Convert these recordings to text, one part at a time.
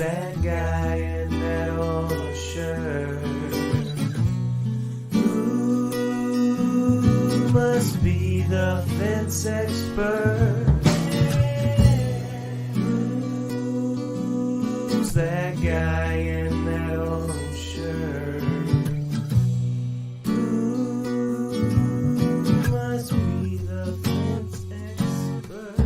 that guy in that orange shirt? Who must be the fence expert? Who's that guy in that orange shirt? Who must be the fence expert?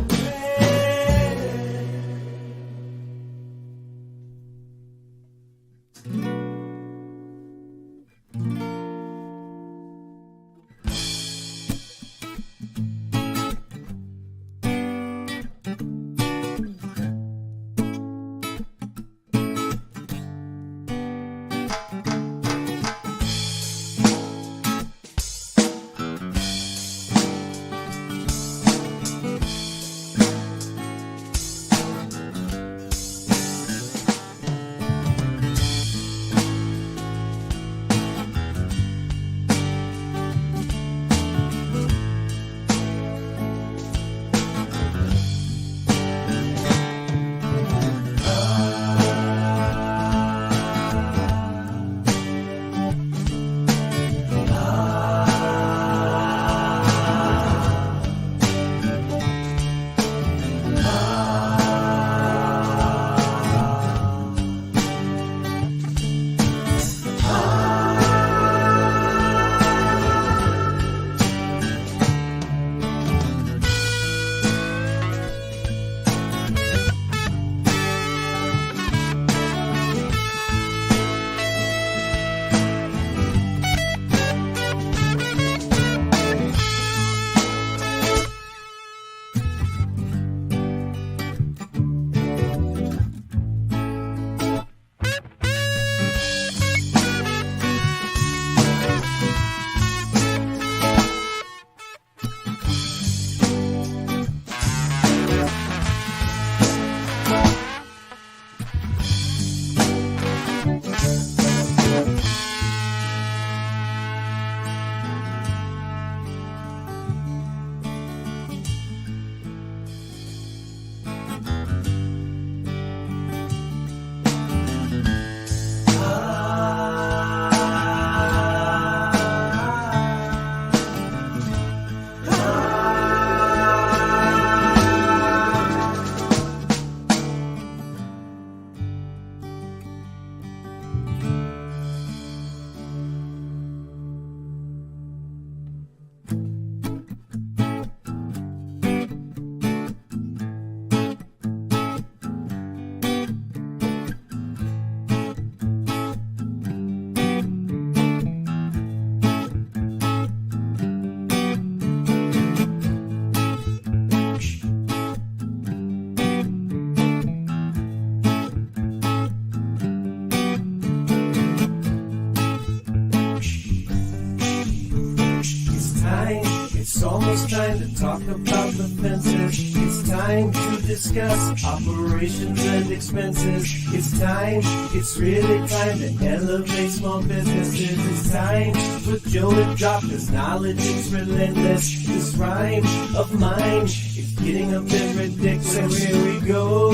It's almost time to talk about the fences. It's time to discuss operations and expenses. It's time, it's really time to elevate small businesses. It's time for Joe to drop his knowledge. It's relentless. This rhyme of mine is getting a bit ridiculous. So here we go.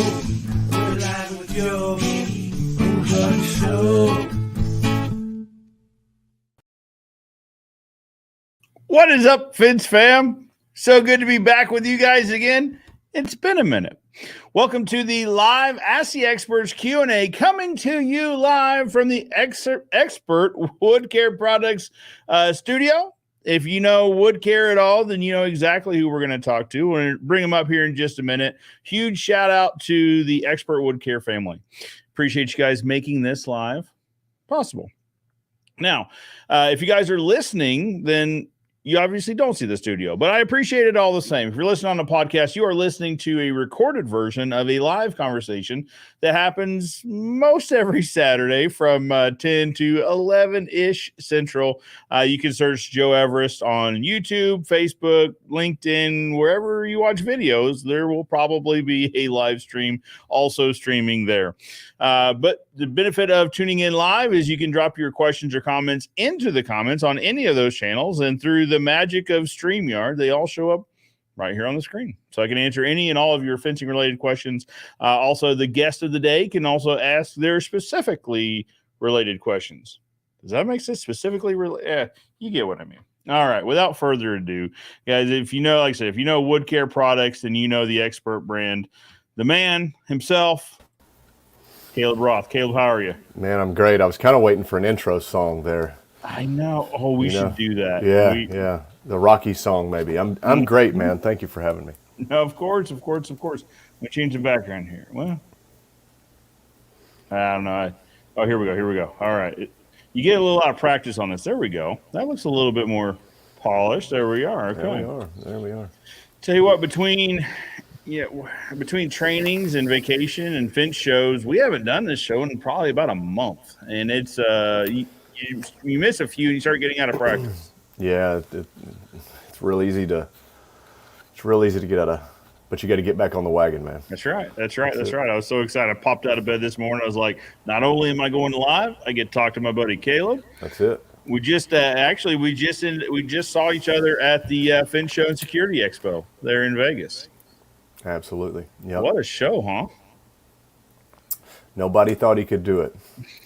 We're live with Joe. Enjoy the show. What is up, Fence fam? So good to be back with you guys again. It's been a minute. Welcome to the live Ask the Experts Q&A, coming to you live from the Expert Wood Care Products studio. If you know wood care at all, then you know exactly who we're going to talk to. We're going to bring them up here in just a minute. Huge shout out to the Expert Wood Care family. Appreciate you guys making this live possible. Now, if you guys are listening, then you obviously don't see the studio, but I appreciate it all the same. If you're listening on the podcast, you are listening to a recorded version of a live conversation that happens most every Saturday from 10 to 11-ish Central. You can search Joe Everest on YouTube, Facebook, LinkedIn, wherever you watch videos. There will probably be a live stream also streaming there. But the benefit of tuning in live is you can drop your questions or comments into the comments on any of those channels, and through the magic of StreamYard, they all show up right here on the screen. So I can answer any and all of your fencing related questions. Also, the guest of the day can also ask their specifically related questions. Does that make sense? Specifically, yeah, you get what I mean. All right. Without further ado, guys, if you know, like I said, if you know wood care products, then you know the expert brand, the man himself, Caleb Roth. Caleb, how are you? Man, I'm great. I was kind of waiting for an intro song there. I know. Oh, we should do that. Yeah. The Rocky song, maybe. I'm great, man. Thank you for having me. No, of course. We change the background here. Well, I don't know. Oh, here we go. All right. You get a little out of practice on this. There we go. That looks a little bit more polished. There we are. Okay. There we are. Tell you what, between trainings and vacation and Finch shows, we haven't done this show in probably about a month, and it's you miss a few and you start getting out of practice. Yeah, it's real easy to get out of, but you got to get back on the wagon, man. That's right. I was so excited. I popped out of bed this morning. I was like, not only am I going live, I get to talk to my buddy Caleb. That's it. We just we just saw each other at the Fin Show and Security Expo there in Vegas. Absolutely. Yeah. What a show, huh? Nobody thought he could do it.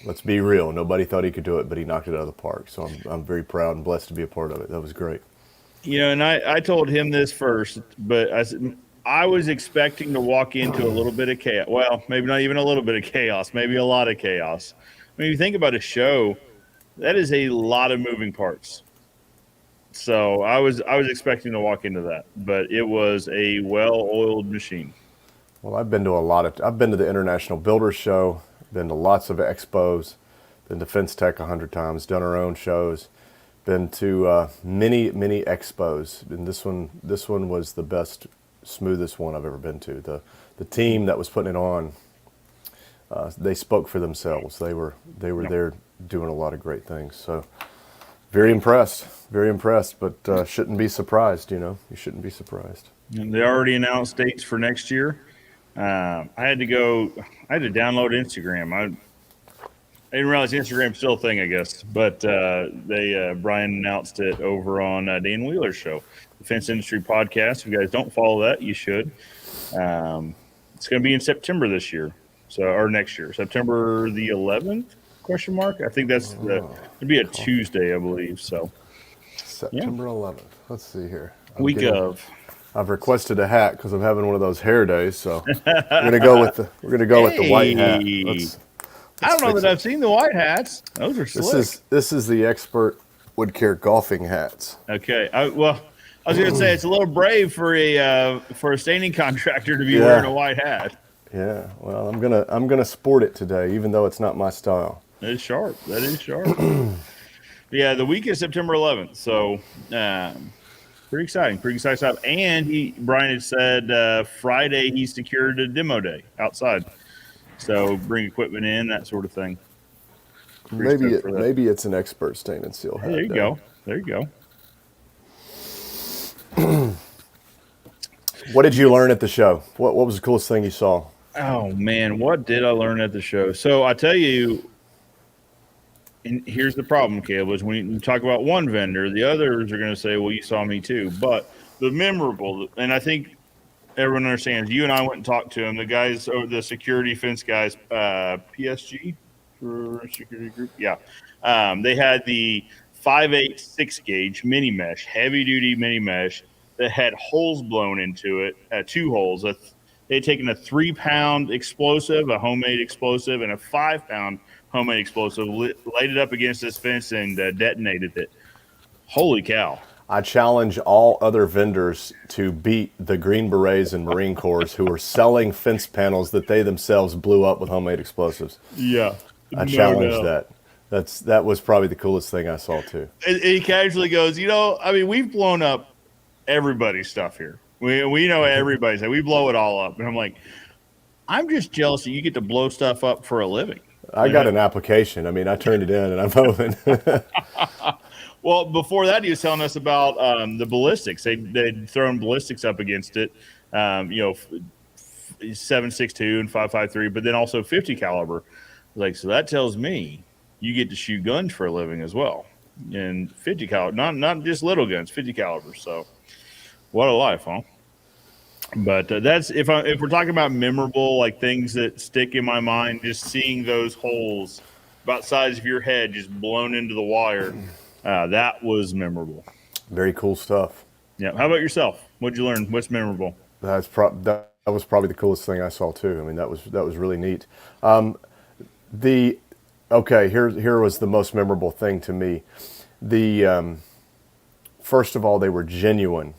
Let's be real. Nobody thought he could do it, but he knocked it out of the park. So I'm very proud and blessed to be a part of it. That was great. You know, and I told him this first, but I was expecting to walk into a little bit of chaos. Well, maybe not even a little bit of chaos, maybe a lot of chaos. When you think about a show, that is a lot of moving parts. So I was expecting to walk into that, but it was a well-oiled machine. Well, I've been to the International Builders Show, been to lots of expos, been to Fence Tech 100 times, done our own shows, been to many expos, and this one was the best, smoothest one I've ever been to. The team that was putting it on, they spoke for themselves. They were there doing a lot of great things. So very impressed, but shouldn't be surprised. You shouldn't be surprised. And they already announced dates for next year. I had to download Instagram. I didn't realize Instagram's still a thing, I guess. But Brian announced it over on Dan Wheeler's show, the Fence Industry Podcast. If you guys don't follow that, you should. It's going to be in September this year, or next year, September the 11th? Question mark. I think it'd be a Tuesday, I believe. So September 11th. Let's see here. I've requested a hat because I'm having one of those hair days, so we're gonna go with the white hat. I don't know that I've seen the white hats. Those are slick. This is the expert wood care golfing hats. Okay. I was gonna say it's a little brave for a staining contractor to be wearing a white hat. Yeah. Well, I'm gonna sport it today, even though it's not my style. That is sharp. Yeah, the week is September 11th, so pretty exciting stuff. And Brian had said Friday he secured a demo day outside, so bring equipment in, that sort of thing. Maybe it's an expert stain and seal hat. There you go. What did you learn at the show? What was the coolest thing you saw? Oh man, what did I learn at the show? So I tell you, and here's the problem, Caleb, is when you talk about one vendor, the others are going to say, well, you saw me too. But the memorable, and I think everyone understands, you and I went and talked to them, the guys, or the security fence guys, PSG for security group. Yeah. They had the 5/8 6-gauge mini mesh, heavy duty mini mesh that had holes blown into it, 2 holes. They had taken a 3-pound explosive, a homemade explosive, and a 5-pound homemade explosive, laid it up against this fence and detonated it. Holy cow. I challenge all other vendors to beat the Green Berets and Marine Corps who are selling fence panels that they themselves blew up with homemade explosives. Yeah. I challenge that. That was probably the coolest thing I saw too. He casually goes, we've blown up everybody's stuff here. We know everybody's. We blow it all up. And I'm like, I'm just jealous that you get to blow stuff up for a living. I got an application. I turned it in and I'm hoping. Well, before that, he was telling us about the ballistics. They'd thrown ballistics up against it, 7.62 and 5.53, but then also 50 caliber. Like, so that tells me you get to shoot guns for a living as well. And 50 caliber, not just little guns, 50 caliber. So what a life, huh? But that's if we're talking about memorable, like things that stick in my mind, just seeing those holes about the size of your head just blown into the wire, that was memorable. Very cool stuff. Yeah. How about yourself? What'd you learn? What's memorable? That was probably the coolest thing I saw too. I mean, that was really neat. The okay, here was the most memorable thing to me. The first of all, they were genuine,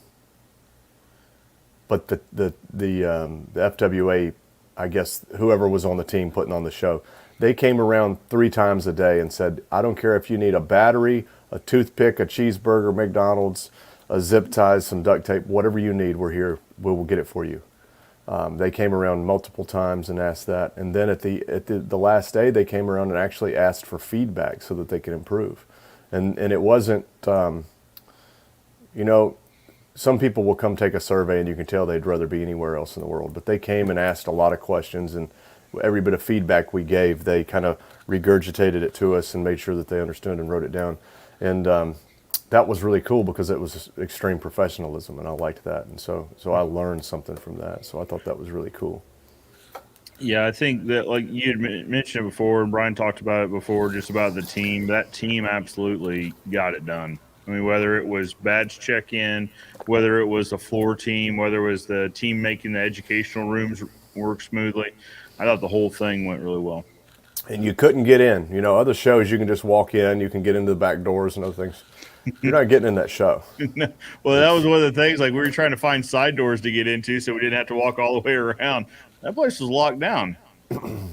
but the FWA, I guess whoever was on the team putting on the show, they came around 3 times a day and said, "I don't care if you need a battery, a toothpick, a cheeseburger, McDonald's, a zip tie, some duct tape, whatever you need, we're here. We will get it for you." They came around multiple times and asked that, and then at the last day, they came around and actually asked for feedback so that they could improve, and it wasn't, you know, some people will come take a survey and you can tell they'd rather be anywhere else in the world, but they came and asked a lot of questions, and every bit of feedback we gave, they kind of regurgitated it to us and made sure that they understood and wrote it down, and that was really cool because it was extreme professionalism, and I liked that, and so I learned something from that. So I thought that was really cool. Yeah, I think that like you had mentioned it before, and Brian talked about it before, just about the team. That team absolutely got it done. I mean, whether it was badge check-in, whether it was the floor team, whether it was the team making the educational rooms work smoothly, I thought the whole thing went really well. And you couldn't get in. You know, other shows you can just walk in, you can get into the back doors and other things. You're not getting in that show. Well, that was one of the things. Like we were trying to find side doors to get into, so we didn't have to walk all the way around. That place was locked down.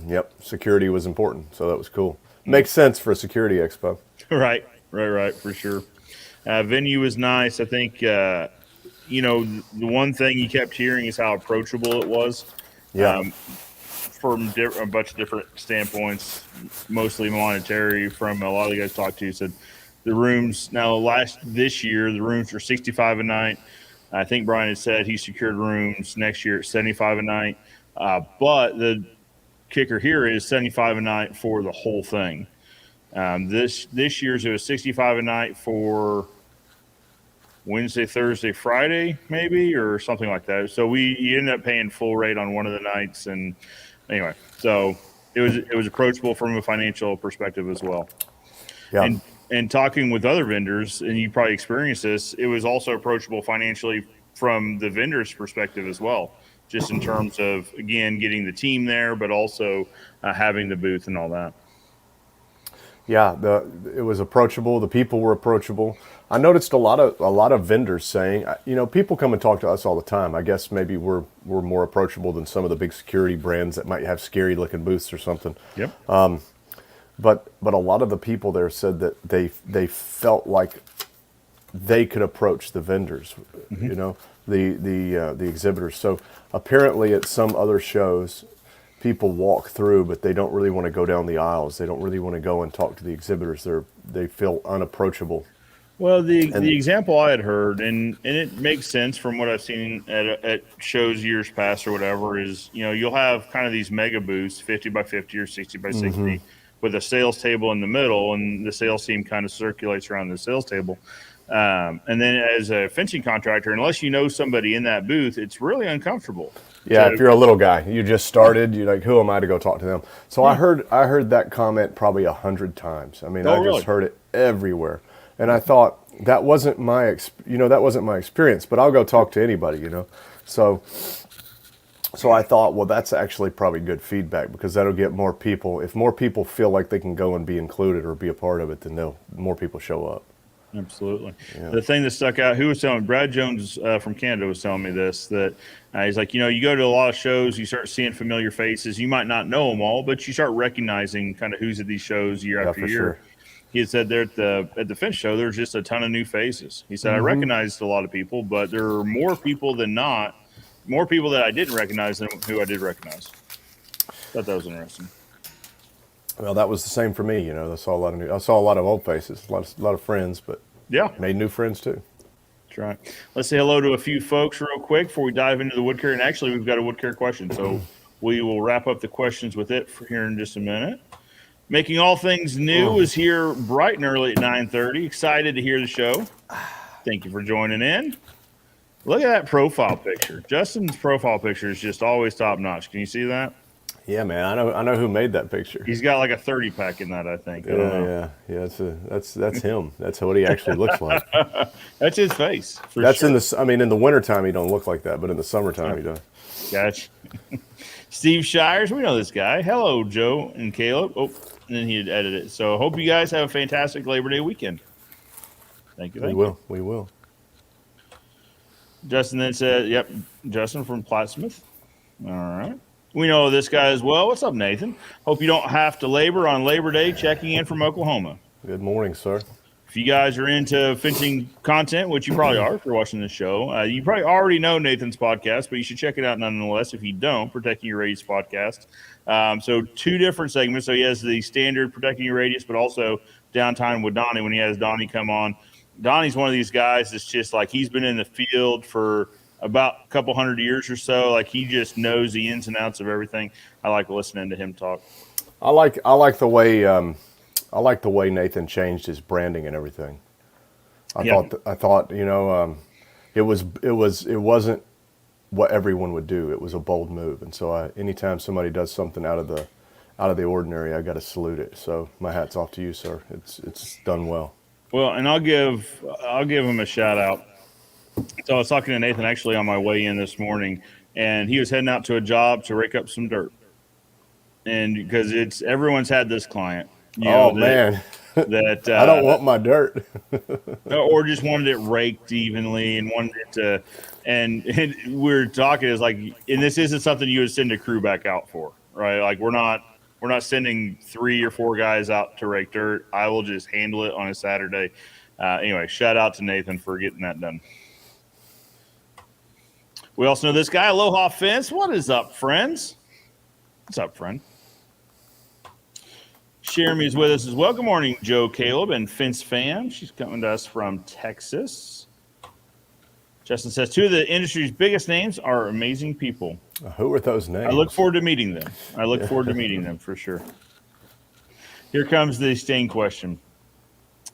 Yep, security was important, so that was cool. Makes sense for a security expo. Right, for sure. Venue was nice. I think you know, the one thing you kept hearing is how approachable it was. Yeah. From a bunch of different standpoints, mostly monetary. From a lot of the guys talked to, said the rooms this year the rooms were $65 a night. I think Brian had said he secured rooms next year at $75 a night. But the kicker here is $75 a night for the whole thing. This year's it was $65 a night for Wednesday, Thursday, Friday, maybe, or something like that. So you ended up paying full rate on one of the nights, and anyway, so it was approachable from a financial perspective as well. Yeah. And talking with other vendors, and you probably experienced this, it was also approachable financially from the vendor's perspective as well, just in terms of, again, getting the team there, but also having the booth and all that. Yeah, it was approachable. The people were approachable. I noticed a lot of vendors saying, you know, people come and talk to us all the time. I guess maybe we're more approachable than some of the big security brands that might have scary looking booths or something. Yep. But a lot of the people there said that they felt like they could approach the vendors, you know, the exhibitors. So apparently at some other shows, people walk through, but they don't really want to go down the aisles. They don't really want to go and talk to the exhibitors. They feel unapproachable. Well, the example I had heard, and it makes sense from what I've seen at shows years past or whatever, is, you know, you'll have kind of these mega booths, 50 by 50 or 60 by 60, with a sales table in the middle, and the sales team kind of circulates around the sales table. And then as a fencing contractor, unless you know somebody in that booth, it's really uncomfortable. Yeah, if you're a little guy, you just started, you're like, who am I to go talk to them? So I heard that comment probably 100 times. I mean, just heard it everywhere. And I thought that wasn't my experience, but I'll go talk to anybody, you know. So I thought, well, that's actually probably good feedback, because that'll get more people. If more people feel like they can go and be included or be a part of it, then more people show up. Absolutely. Yeah. The thing that stuck out, who was telling me, Brad Jones from Canada was telling me this, that he's like, you know, you go to a lot of shows, you start seeing familiar faces. You might not know them all, but you start recognizing kind of who's at these shows year after year. Sure. He had said there at the Finch show, there's just a ton of new faces. He said, I recognized a lot of people, but there are more people that I didn't recognize than who I did recognize. Thought that was interesting. Well, that was the same for me. You know, I saw a lot of old faces, a lot of friends, but yeah, made new friends too. That's right. Let's say hello to a few folks real quick before we dive into the wood care. And actually, we've got a wood care question, so we will wrap up the questions with it for here in just a minute. Making All Things New is here bright and early at 9:30. Excited to hear the show. Thank you for joining in. Look at that profile picture. Justin's profile picture is just always top notch. Can you see that? Yeah, man. I know who made that picture. He's got like a 30 pack in that, I think. I don't know. Yeah. That's him. That's what he actually looks like. That's his face. That's sure. in the wintertime he don't look like that, but in the summertime he does. Gotcha. Steve Shires, we know this guy. Hello, Joe and Caleb. Oh, and then he had edited it. So hope you guys have a fantastic Labor Day weekend. Thank you. We will. Justin then said, yep, Justin from Plattsmouth. All right. We know this guy as well. What's up, Nathan? Hope you don't have to labor on Labor Day, checking in from Oklahoma. Good morning, sir. If you guys are into fencing content, which you probably are if you're watching this show, you probably already know Nathan's podcast, but you should check it out nonetheless if you don't, Protecting Your Radius podcast. So 2 different segments. So he has the standard Protecting Your Radius, but also Downtime with Donnie when he has Donnie come on. Donnie's one of these guys that's just like he's been in the field for about a couple hundred years or so. Like he just knows the ins and outs of everything. I like listening to him talk. I like the way Nathan changed his branding and everything. I thought it wasn't what everyone would do. It was a bold move, and so anytime somebody does something out of the ordinary, I got to salute it. So my hat's off to you, sir. It's done well. Well, and I'll give him a shout out. So I was talking to Nathan actually on my way in this morning, and he was heading out to a job to rake up some dirt. And because everyone's had this client. Man, that I don't want my dirt. or just wanted it raked evenly and wanted it to. And we're talking is like, and this isn't something you would send a crew back out for, right? Like we're not sending 3 or 4 guys out to rake dirt. I will just handle it on a Saturday. Anyway, shout out to Nathan for getting that done. We also know this guy, Aloha Fence. What is up, friends? What's up, friend? Jeremy is with us as well. Good morning, Joe, Caleb, and Fence fam. She's coming to us from Texas. Justin says, 2 of the industry's biggest names are amazing people. Who are those names? I look forward to meeting them. For sure. Here comes the stain question.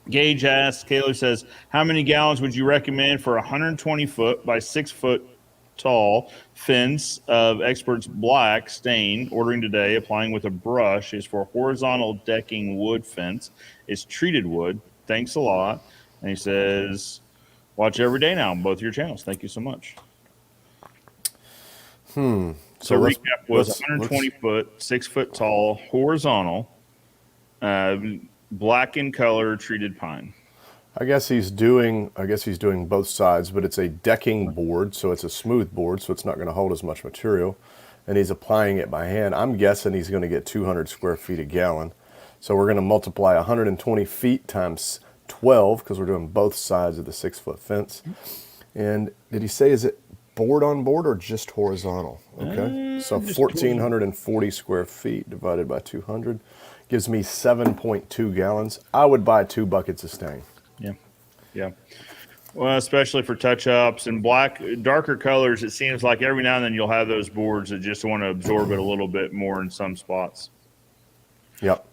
Gage asks, Caleb says, how many gallons would you recommend for a 120 foot by 6 foot tall fence of Expert's Black stain ordering today, applying with a brush, is for horizontal decking wood fence. It's treated wood. Thanks a lot. And he says, watch every day now on both your channels. Thank you so much. So recap was 120 foot, 6 foot tall, horizontal, black in color, treated pine. I guess he's doing both sides, but it's a decking board, so it's a smooth board, so it's not going to hold as much material. And he's applying it by hand. I'm guessing he's going to get 200 square feet a gallon. So we're going to multiply 120 feet times 12 because we're doing both sides of the 6 foot fence. And did he say, is it board on board or just horizontal? Okay, so 1,440 square feet divided by 200 gives me 7.2 gallons. I would buy 2 buckets of stain. Yeah. Well, especially for touch-ups and black, darker colors, it seems like every now and then you'll have those boards that just want to absorb it a little bit more in some spots. Yep.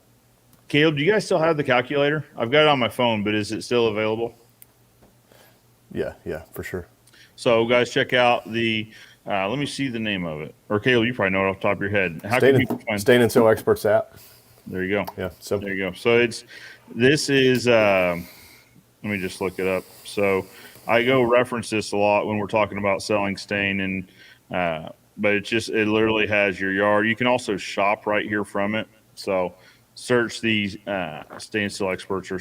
Caleb, do you guys still have the calculator? I've got it on my phone, but is it still available? Yeah, for sure. So, guys, check out the let me see the name of it. Or, Caleb, you probably know it off the top of your head. How can people find Stain and Seal Experts app. There you go. Yeah, simple. There you go. So, this is let me just look it up. So I go reference this a lot when we're talking about selling stain, and but it literally has your yard. You can also shop right here from it. So search these Stain and Seal Experts or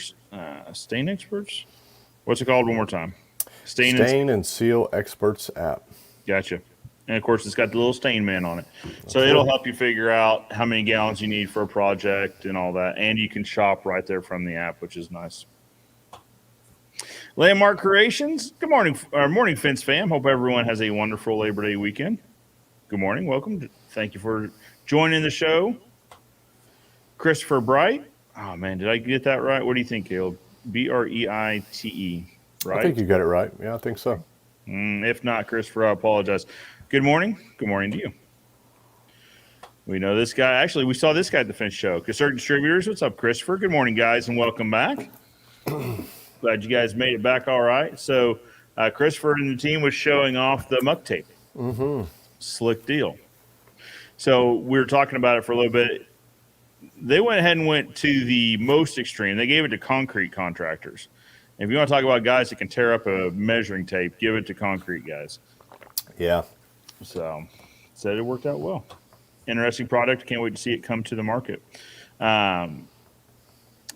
Stain Experts. What's it called? One more time. Stain and Seal Experts app. Gotcha. And of course, it's got the little stain man on it. So it'll help you figure out how many gallons you need for a project and all that. And you can shop right there from the app, which is nice. Landmark Creations. Good morning, morning, Fence fam. Hope everyone has a wonderful Labor Day weekend. Good morning. Welcome. Thank you for joining the show. Christopher Bright. Oh, man, did I get that right? What do you think, Caleb? Breite, right? I think you got it right. Yeah, I think so. If not, Christopher, I apologize. Good morning. Good morning to you. We know this guy. Actually, we saw this guy at the Fence Show. Certain Distributors. What's up, Christopher? Good morning, guys, and welcome back. Glad you guys made it back all right. So Christopher and the team was showing off the muck tape. Slick deal. So we were talking about it for a little bit. They went ahead and went to the most extreme. They gave it to concrete contractors. If you want to talk about guys that can tear up a measuring tape, give it to concrete guys. Yeah. So said it worked out well. Interesting product. Can't wait to see it come to the market.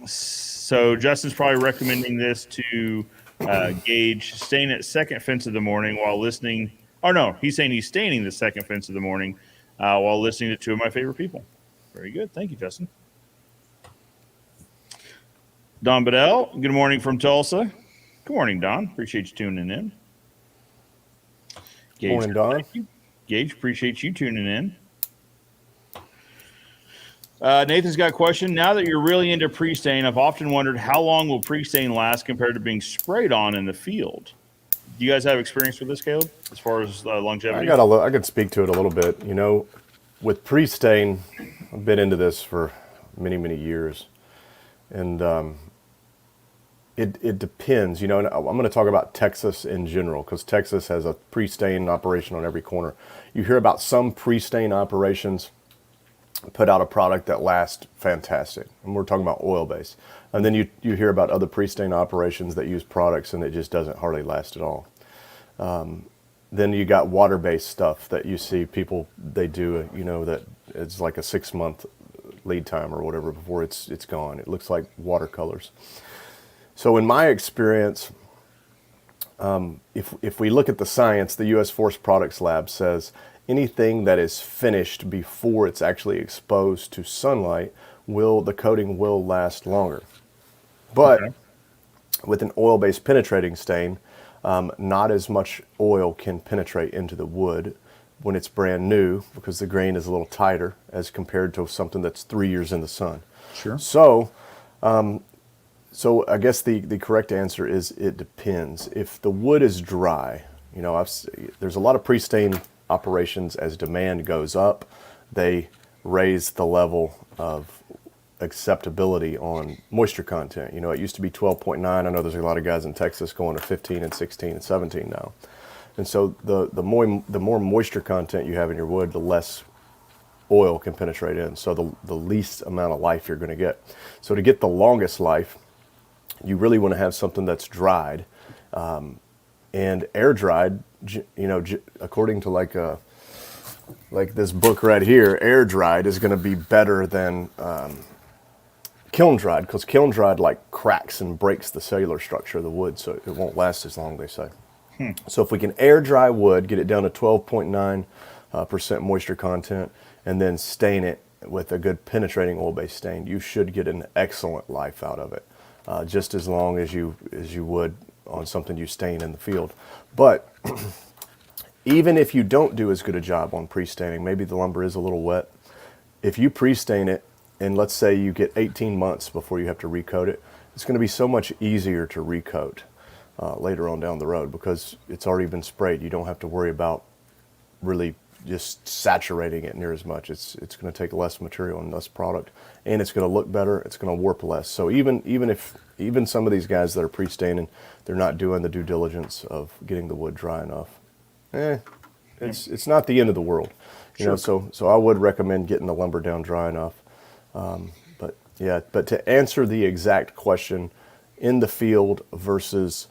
So Justin's probably recommending this to Gage, staying at second fence of the morning while listening. Oh, no, he's saying he's staining the second fence of the morning while listening to two of my favorite people. Very good. Thank you, Justin. Don Bedell, good morning from Tulsa. Good morning, Don. Appreciate you tuning in. Gage, Morning, Don. Gage, appreciate you tuning in. Nathan's got a question. Now that you're really into prestain, I've often wondered how long will prestain last compared to being sprayed on in the field. Do you guys have experience with this, Caleb, as far as longevity? I can speak to it a little bit. You know, with prestain, I've been into this for many, many years, and it depends. You know, and I'm going to talk about Texas in general because Texas has a prestain operation on every corner. You hear about some prestain operations put out a product that lasts fantastic, and we're talking about oil-based. And then you hear about other prestain operations that use products and it just doesn't hardly last at all. Then you got water-based stuff that you see people, they do, you know, that it's like a 6-month lead time or whatever before it's gone. It looks like watercolors. So in my experience, if we look at the science, the U.S. Forest Products Lab says anything that is finished before it's actually exposed to sunlight, the coating will last longer. But with an oil-based penetrating stain, not as much oil can penetrate into the wood when it's brand new because the grain is a little tighter as compared to something that's 3 years in the sun. Sure. So I guess the correct answer is it depends. If the wood is dry, you know, there's a lot of prestain operations. As demand goes up, they raise the level of acceptability on moisture content. You know, it used to be 12.9. I know there's a lot of guys in Texas going to 15 and 16 and 17 now. And so the more moisture content you have in your wood, the less oil can penetrate in. So the least amount of life you're going to get. So to get the longest life, you really want to have something that's dried and air dried. You know, according to like this book right here, air dried is going to be better than kiln dried, because kiln dried like cracks and breaks the cellular structure of the wood, so it won't last as long, they say. So if we can air dry wood, get it down to 12.9% moisture content, and then stain it with a good penetrating oil-based stain, you should get an excellent life out of it, just as long as you would on something you stain in the field. But even if you don't do as good a job on pre-staining, maybe the lumber is a little wet, if you pre-stain it, and let's say you get 18 months before you have to recoat it, it's going to be so much easier to recoat later on down the road because it's already been sprayed. You don't have to worry about really just saturating it near as much. It's going to take less material and less product, and it's going to look better. It's going to warp less. So even some of these guys that are pre-staining, they're not doing the due diligence of getting the wood dry enough. It's not the end of the world, you know. So I would recommend getting the lumber down dry enough. But to answer the exact question, in the field versus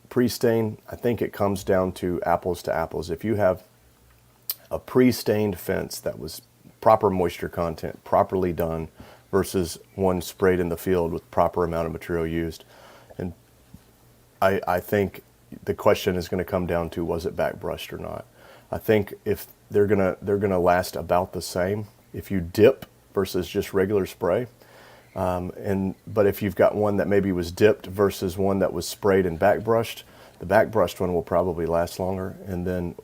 pre-stain, I think it comes down to apples. If you have a pre-stained fence that was proper moisture content, properly done, versus one sprayed in the field with proper amount of material used, and I think the question is going to come down to, was it back brushed or not? I think if they're gonna last about the same if you dip versus just regular spray. But if you've got one that maybe was dipped versus one that was sprayed and back brushed, the back brushed one will probably last longer. And then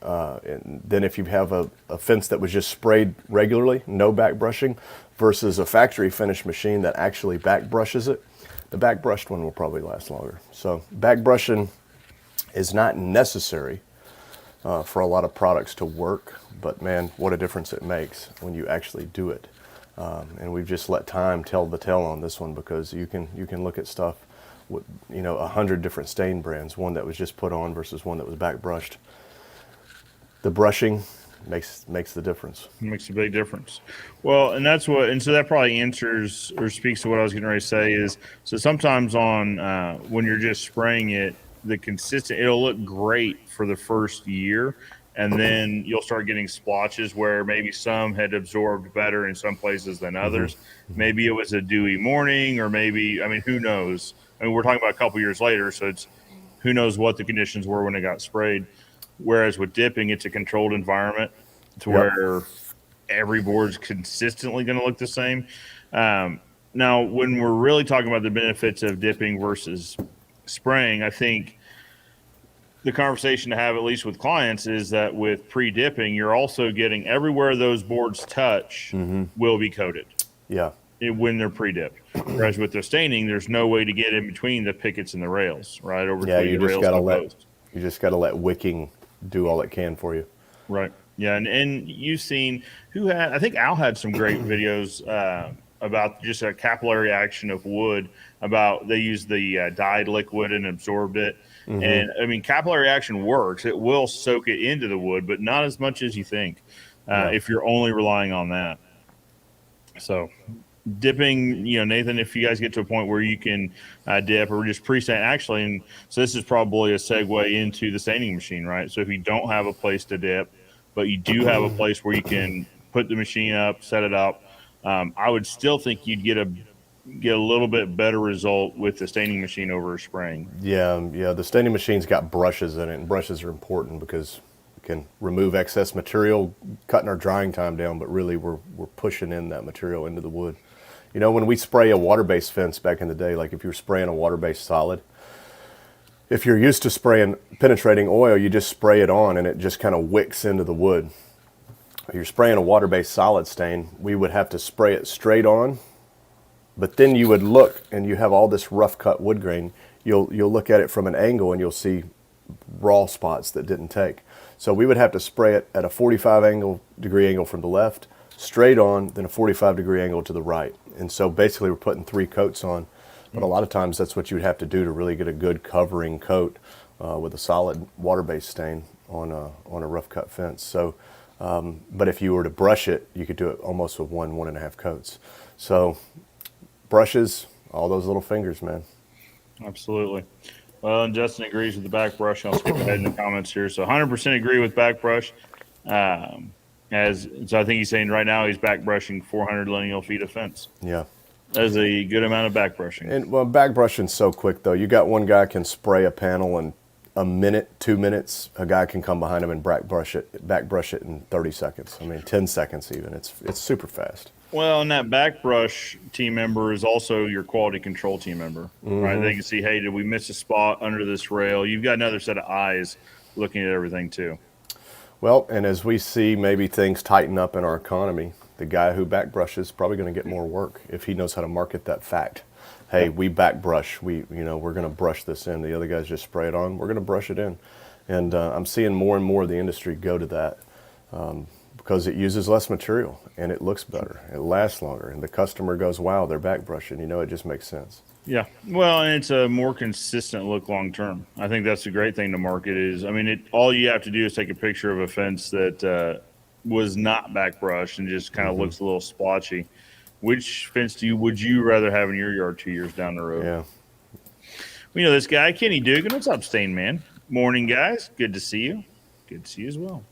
then if you have a fence that was just sprayed regularly, no back brushing, versus a factory finished machine that actually back brushes it, the back brushed one will probably last longer. So back brushing is not necessary for a lot of products to work, but man, what a difference it makes when you actually do it. And we've just let time tell the tale on this one, because you can look at stuff 100 different stain brands, one that was just put on versus one that was back brushed. The brushing makes the difference. It makes a big difference. Well, and so that probably answers or speaks to what I was getting ready to say is, so sometimes when you're just spraying it, it'll look great for the first year. And then you'll start getting splotches where maybe some had absorbed better in some places than others. Mm-hmm. Maybe it was a dewy morning, or maybe, who knows? We're talking about a couple years later, so who knows what the conditions were when it got sprayed. Whereas with dipping, it's a controlled environment to where every board's consistently going to look the same. Now, when we're really talking about the benefits of dipping versus spraying, I think the conversation to have, at least with clients, is that with pre-dipping, you're also getting everywhere those boards touch will be coated. Yeah. When they're pre-dipped. Whereas with the staining, there's no way to get in between the pickets and the rails, right? You just got to let wicking do all it can for you. Right. Yeah. And you've seen I think Al had some great videos about just a capillary action of wood, about they used the dyed liquid and absorbed it. Mm-hmm. And capillary action works. It will soak it into the wood, but not as much as you think if you're only relying on that. So dipping, Nathan, if you guys get to a point where you can dip or just pre-stain, actually, and so this is probably a segue into the staining machine, right? So if you don't have a place to dip, but you do have a place where you can put the machine up, set it up, I would still think you'd get a little bit better result with the staining machine over spraying. Yeah. The staining machine's got brushes in it, and brushes are important because we can remove excess material, cutting our drying time down, but really we're pushing in that material into the wood. When we spray a water-based fence back in the day, like if you're spraying a water-based solid, if you're used to spraying penetrating oil, you just spray it on and it just kind of wicks into the wood. If you're spraying a water-based solid stain, we would have to spray it straight on, but then you would look and you have all this rough cut wood grain. You'll look at it from an angle and you'll see raw spots that didn't take. So we would have to spray it at a 45-degree angle from the left, straight on, then a 45-degree angle to the right. And so basically we're putting 3 coats on. But a lot of times that's what you'd have to do to really get a good covering coat with a solid water-based stain on a rough cut fence. So, but if you were to brush it, you could do it almost with 1.5 coats. So brushes, all those little fingers, man. Absolutely. Well, and Justin agrees with the back brush. I'll skip ahead in the comments here. So 100% agree with back brush. So I think he's saying right now he's back brushing 400 lineal feet of fence. Yeah. That is a good amount of back brushing. And back brushing's so quick though. You got one guy can spray a panel in a minute, 2 minutes. A guy can come behind him and back brush it in 30 seconds. 10 seconds even. It's super fast. Well, and that back brush team member is also your quality control team member, right? They can see, hey, did we miss a spot under this rail? You've got another set of eyes looking at everything too. Well, and as we see maybe things tighten up in our economy, the guy who back brushes is probably going to get more work if he knows how to market that fact. Hey, we back brush. We're going to brush this in. The other guys just spray it on. We're going to brush it in. And I'm seeing more and more of the industry go to that because it uses less material and it looks better. It lasts longer. And the customer goes, wow, they're back brushing. It just makes sense. Yeah. Well, and it's a more consistent look long term. I think that's a great thing to market is, all you have to do is take a picture of a fence that was not back brushed and just kind of looks a little splotchy. Which fence would you rather have in your yard 2 years down the road? Yeah. We know this guy, Kenny Dugan. What's up, Stain Man? Morning, guys. Good to see you. Good to see you as well.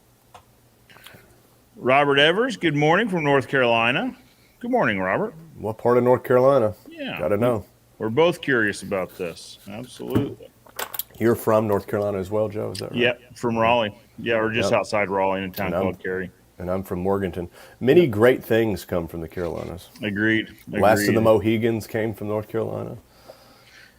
Robert Evers, good morning from North Carolina. Good morning, Robert. What part of North Carolina? Yeah. Got to know. We're both curious about this. Absolutely. You're from North Carolina as well, Joe? Is that right? Yep, from Raleigh. Yeah, we're just outside Raleigh in a town called Cary. And I'm from Morganton. Many great things come from the Carolinas. Agreed. Last of the Mohegans came from North Carolina.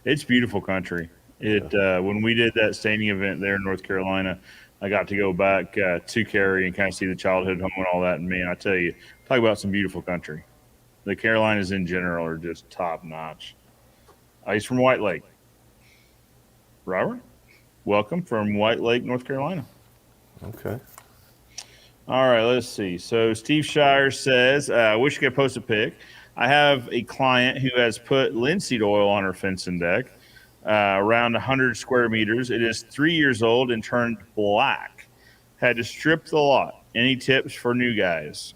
It's beautiful country. When we did that staining event there in North Carolina, I got to go back to Cary and kind of see the childhood home and all that. And man, I tell you, talk about some beautiful country. The Carolinas in general are just top notch. He's from White Lake. Robert, welcome from White Lake, North Carolina. Okay. All right, let's see. So Steve Shire says, I wish you could post a pic. I have a client who has put linseed oil on her fencing deck. around 100 square meters. It is 3 years old and turned black. Had to strip the lot. Any tips for new guys?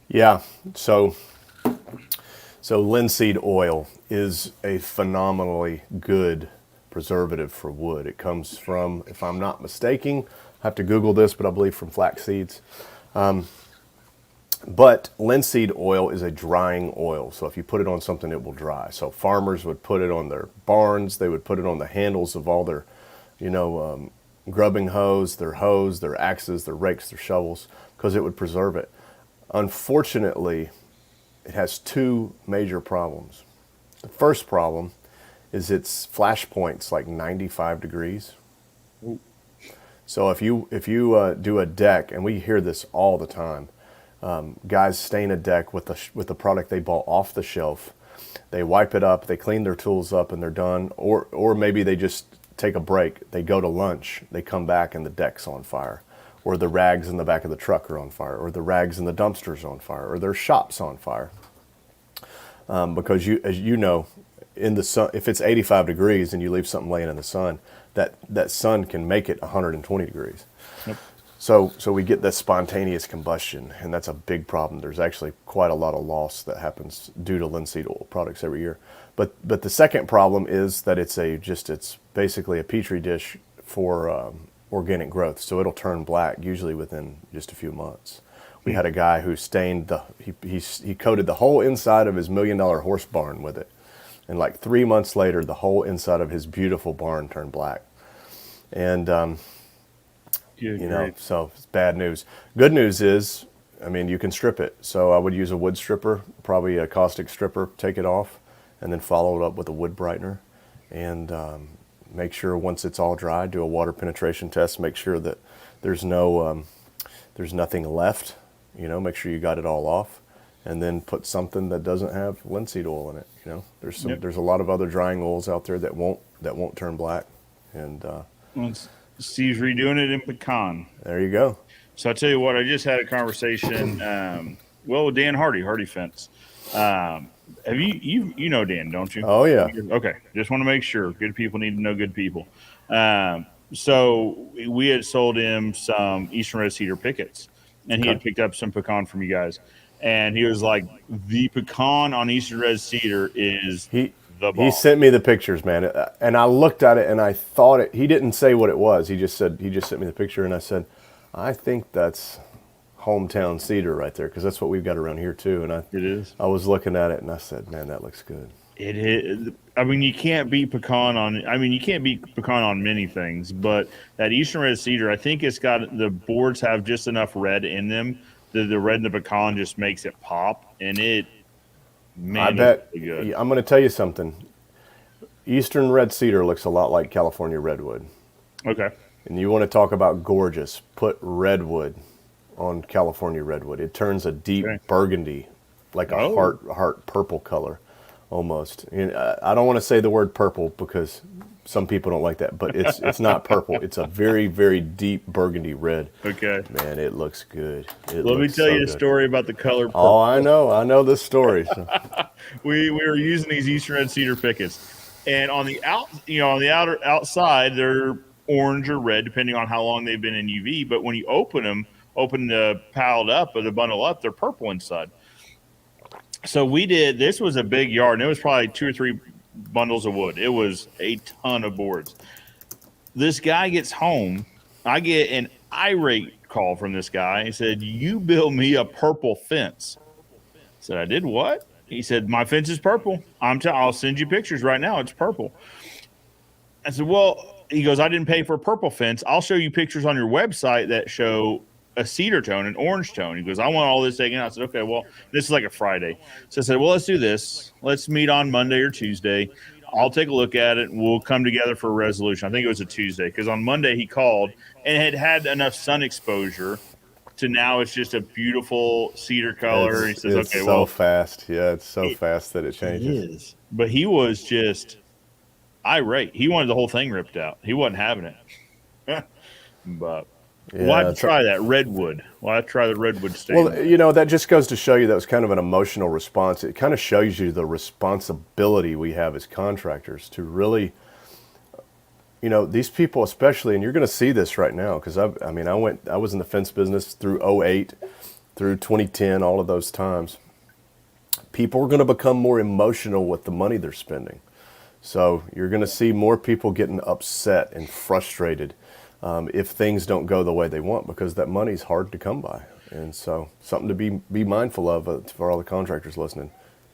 Yeah. So linseed oil is a phenomenally good preservative for wood. It comes from, if I'm not mistaken, I have to Google this, but I believe from flax seeds. But linseed oil is a drying oil. So if you put it on something, it will dry. So farmers would put it on their barns. They would put it on the handles of all their, grubbing hoes, their axes, their rakes, their shovels, because it would preserve it. Unfortunately, it has two major problems. The first problem is its flash point's like 95 degrees. Ooh. So if you do a deck, and we hear this all the time, guys stain a deck with the product they bought off the shelf. They wipe it up, they clean their tools up, and they're done. Or maybe they just take a break. They go to lunch, they come back, and the deck's on fire. Or the rags in the back of the truck are on fire. Or the rags in the dumpster's on fire. Or their shop's on fire. Because as you know, in the sun, if it's 85 degrees and you leave something laying in the sun, that sun can make it 120 degrees. Yep. So we get that spontaneous combustion, and that's a big problem. There's actually quite a lot of loss that happens due to linseed oil products every year. But the second problem is that it's basically a petri dish for organic growth. So it'll turn black usually within just a few months. We had a guy who stained he coated the whole inside of his $1 million horse barn with it. And like 3 months later, the whole inside of his beautiful barn turned black. And, so it's bad news. Good news is, you can strip it. So I would use a wood stripper, probably a caustic stripper, take it off, and then follow it up with a wood brightener. And make sure once it's all dry, do a water penetration test, make sure that there's nothing left. Make sure you got it all off, and then put something that doesn't have linseed oil in it. There's a lot of other drying oils out there that won't turn black, and Steve's redoing it in pecan. There you go. So I tell you what, I just had a conversation. With Dan Hardy Fence. Have you know Dan, don't you? Oh yeah. Okay, just want to make sure. Good people need to know good people. So we had sold him some Eastern Red Cedar pickets. And he had picked up some pecan from you guys. And he was like, the pecan on Eastern Red Cedar is the ball. He sent me the pictures, man. And I looked at it and I thought he didn't say what it was. He just sent me the picture, and I said, I think that's hometown cedar right there, because that's what we've got around here too. And it is. I was looking at it and I said, man, that looks good. It is. You can't beat pecan on. You can't beat pecan on many things, but that Eastern Red Cedar, I think it's got, the boards have just enough red in them. The red in the pecan just makes it pop, and I bet. Really good. I'm going to tell you something. Eastern Red Cedar looks a lot like California redwood. Okay. And you want to talk about gorgeous? Put redwood on California redwood. It turns a deep burgundy, like a heart purple color. Almost. And I don't want to say the word purple because some people don't like that, but it's not purple. It's a very, very deep burgundy red. Okay. Man, it looks good. Let me tell you a story about the color purple. Oh, I know this story. So. we were using these Eastern Red Cedar pickets, and on the outside, they're orange or red depending on how long they've been in UV. But when you open the piled up or the bundle up, they're purple inside. So this was a big yard, and it was probably 2 or 3 bundles of wood. It was a ton of boards. This guy gets home. I get an irate call from this guy. He said, you built me a purple fence. I said, I did what? He said, my fence is purple. I'll send you pictures right now. It's purple. I said, well, he goes, I didn't pay for a purple fence. I'll show you pictures on your website that show a cedar tone, an orange tone. He goes, I want all this taken out. I said, okay, well, this is like a Friday. So I said, well, let's do this. Let's meet on Monday or Tuesday. I'll take a look at it. We'll come together for a resolution. I think it was a Tuesday, because on Monday he called and had enough sun exposure to now it's just a beautiful cedar color. He says, it's okay, so fast. Yeah, it's so fast that it changes. It is. But he was just irate. He wanted the whole thing ripped out. He wasn't having it. But We'll have to try that redwood. We'll have to try the redwood stain. Well, that just goes to show you that was kind of an emotional response. It kind of shows you the responsibility we have as contractors to really, these people especially, and you're going to see this right now because I was in the fence business through '08, through 2010, all of those times. People are going to become more emotional with the money they're spending. So you're going to see more people getting upset and frustrated if things don't go the way they want, because that money's hard to come by. And so something to be mindful of for all the contractors listening.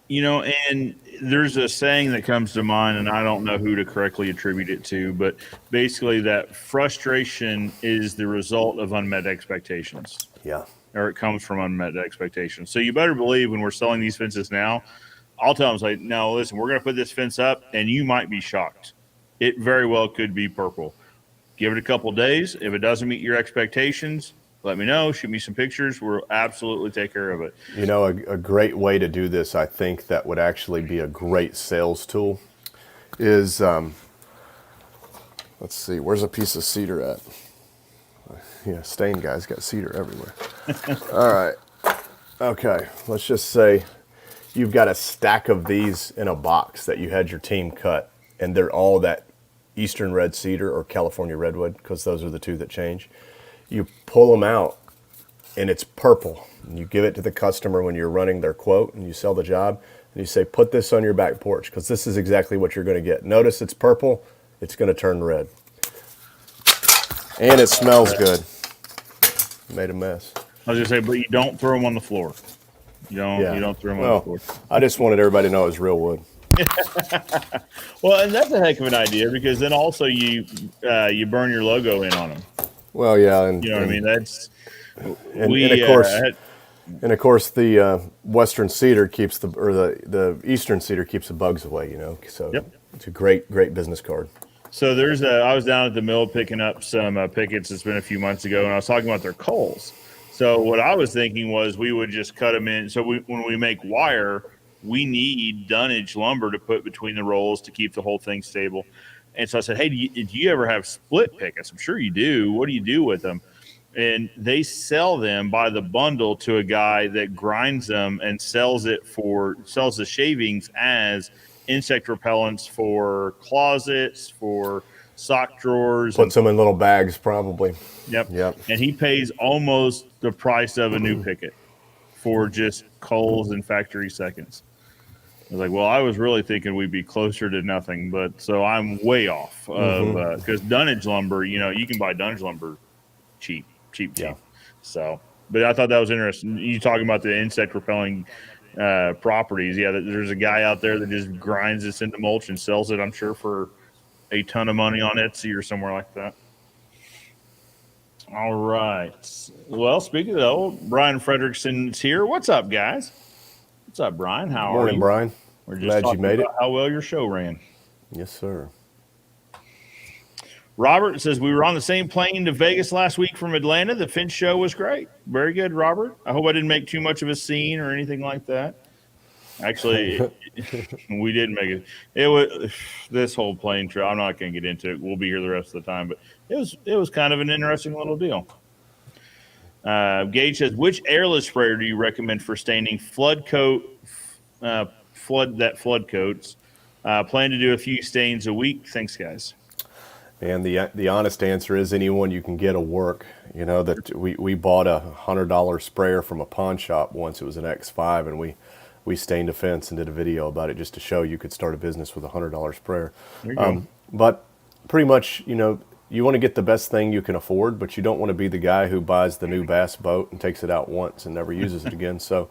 And there's a saying that comes to mind, and I don't know who to correctly attribute it to, but basically that frustration is the result of unmet expectations. Yeah. Or it comes from unmet expectations. So you better believe when we're selling these fences now, I'll tell them, like, no, listen, we're going to put this fence up, and you might be shocked. It very well could be purple. Give it a couple of days. If it doesn't meet your expectations, let me know. Shoot me some pictures. We'll absolutely take care of it. A great way to do this, I think, that would actually be a great sales tool is, let's see, where's a piece of cedar at? Yeah, stain guy's got cedar everywhere. All right. Okay, let's just say you've got a stack of these in a box that you had your team cut, and they're all that Eastern red cedar or California redwood, because those are the two that change. You pull them out, and it's purple. And you give it to the customer when you're running their quote, and you sell the job, and you say, put this on your back porch, because this is exactly what you're going to get. Notice it's purple. It's going to turn red. And it smells good. Made a mess. I was going to say, but you don't throw them on the floor. You don't throw them on the floor. I just wanted everybody to know it was real wood. Well, and that's a heck of an idea, because then also you burn your logo in on them. Well, yeah, and what I mean. That's of course the Western cedar keeps the Eastern cedar keeps the bugs away. So yep. It's a great business card. So I was down at the mill picking up some pickets. It's been a few months ago, and I was talking about their coals. So what I was thinking was we would just cut them in. So when we make wire, we need dunnage lumber to put between the rolls to keep the whole thing stable. And so I said, hey, do you ever have split pickets? I'm sure you do. What do you do with them? And they sell them by the bundle to a guy that grinds them and sells the shavings as insect repellents for closets, for sock drawers. Puts them in little bags, probably. Yep. And he pays almost the price of a new picket for just coals and factory seconds. I was like, well, I was really thinking we'd be closer to nothing, but so I'm way off of because dunnage lumber, you can buy dunnage lumber cheap. Yeah. So, but I thought that was interesting. You talking about the insect repelling properties. Yeah, there's a guy out there that just grinds this into mulch and sells it, I'm sure, for a ton of money on Etsy or somewhere like that. All right. Well, speaking of that, Brian Frederickson's here. What's up, guys? What's up, Brian? How are you? Morning, Brian. We're just glad you made it. How well your show ran. Yes, sir. Robert says we were on the same plane to Vegas last week from Atlanta. The Finch show was great. Very good, Robert. I hope I didn't make too much of a scene or anything like that. Actually, we didn't make it. It was this whole plane trip. I'm not going to get into it. We'll be here the rest of the time, but it was kind of an interesting little deal. Gage says, which airless sprayer do you recommend for staining flood coats? Plan to do a few stains a week. Thanks, guys. And the honest answer is anyone you can get a work. That we bought a $100 sprayer from a pawn shop once. It was an X5, and we stained a fence and did a video about it just to show you could start a business with a $100 sprayer. There you go. But pretty much, you want to get the best thing you can afford, but you don't want to be the guy who buys the new bass boat and takes it out once and never uses it again. So,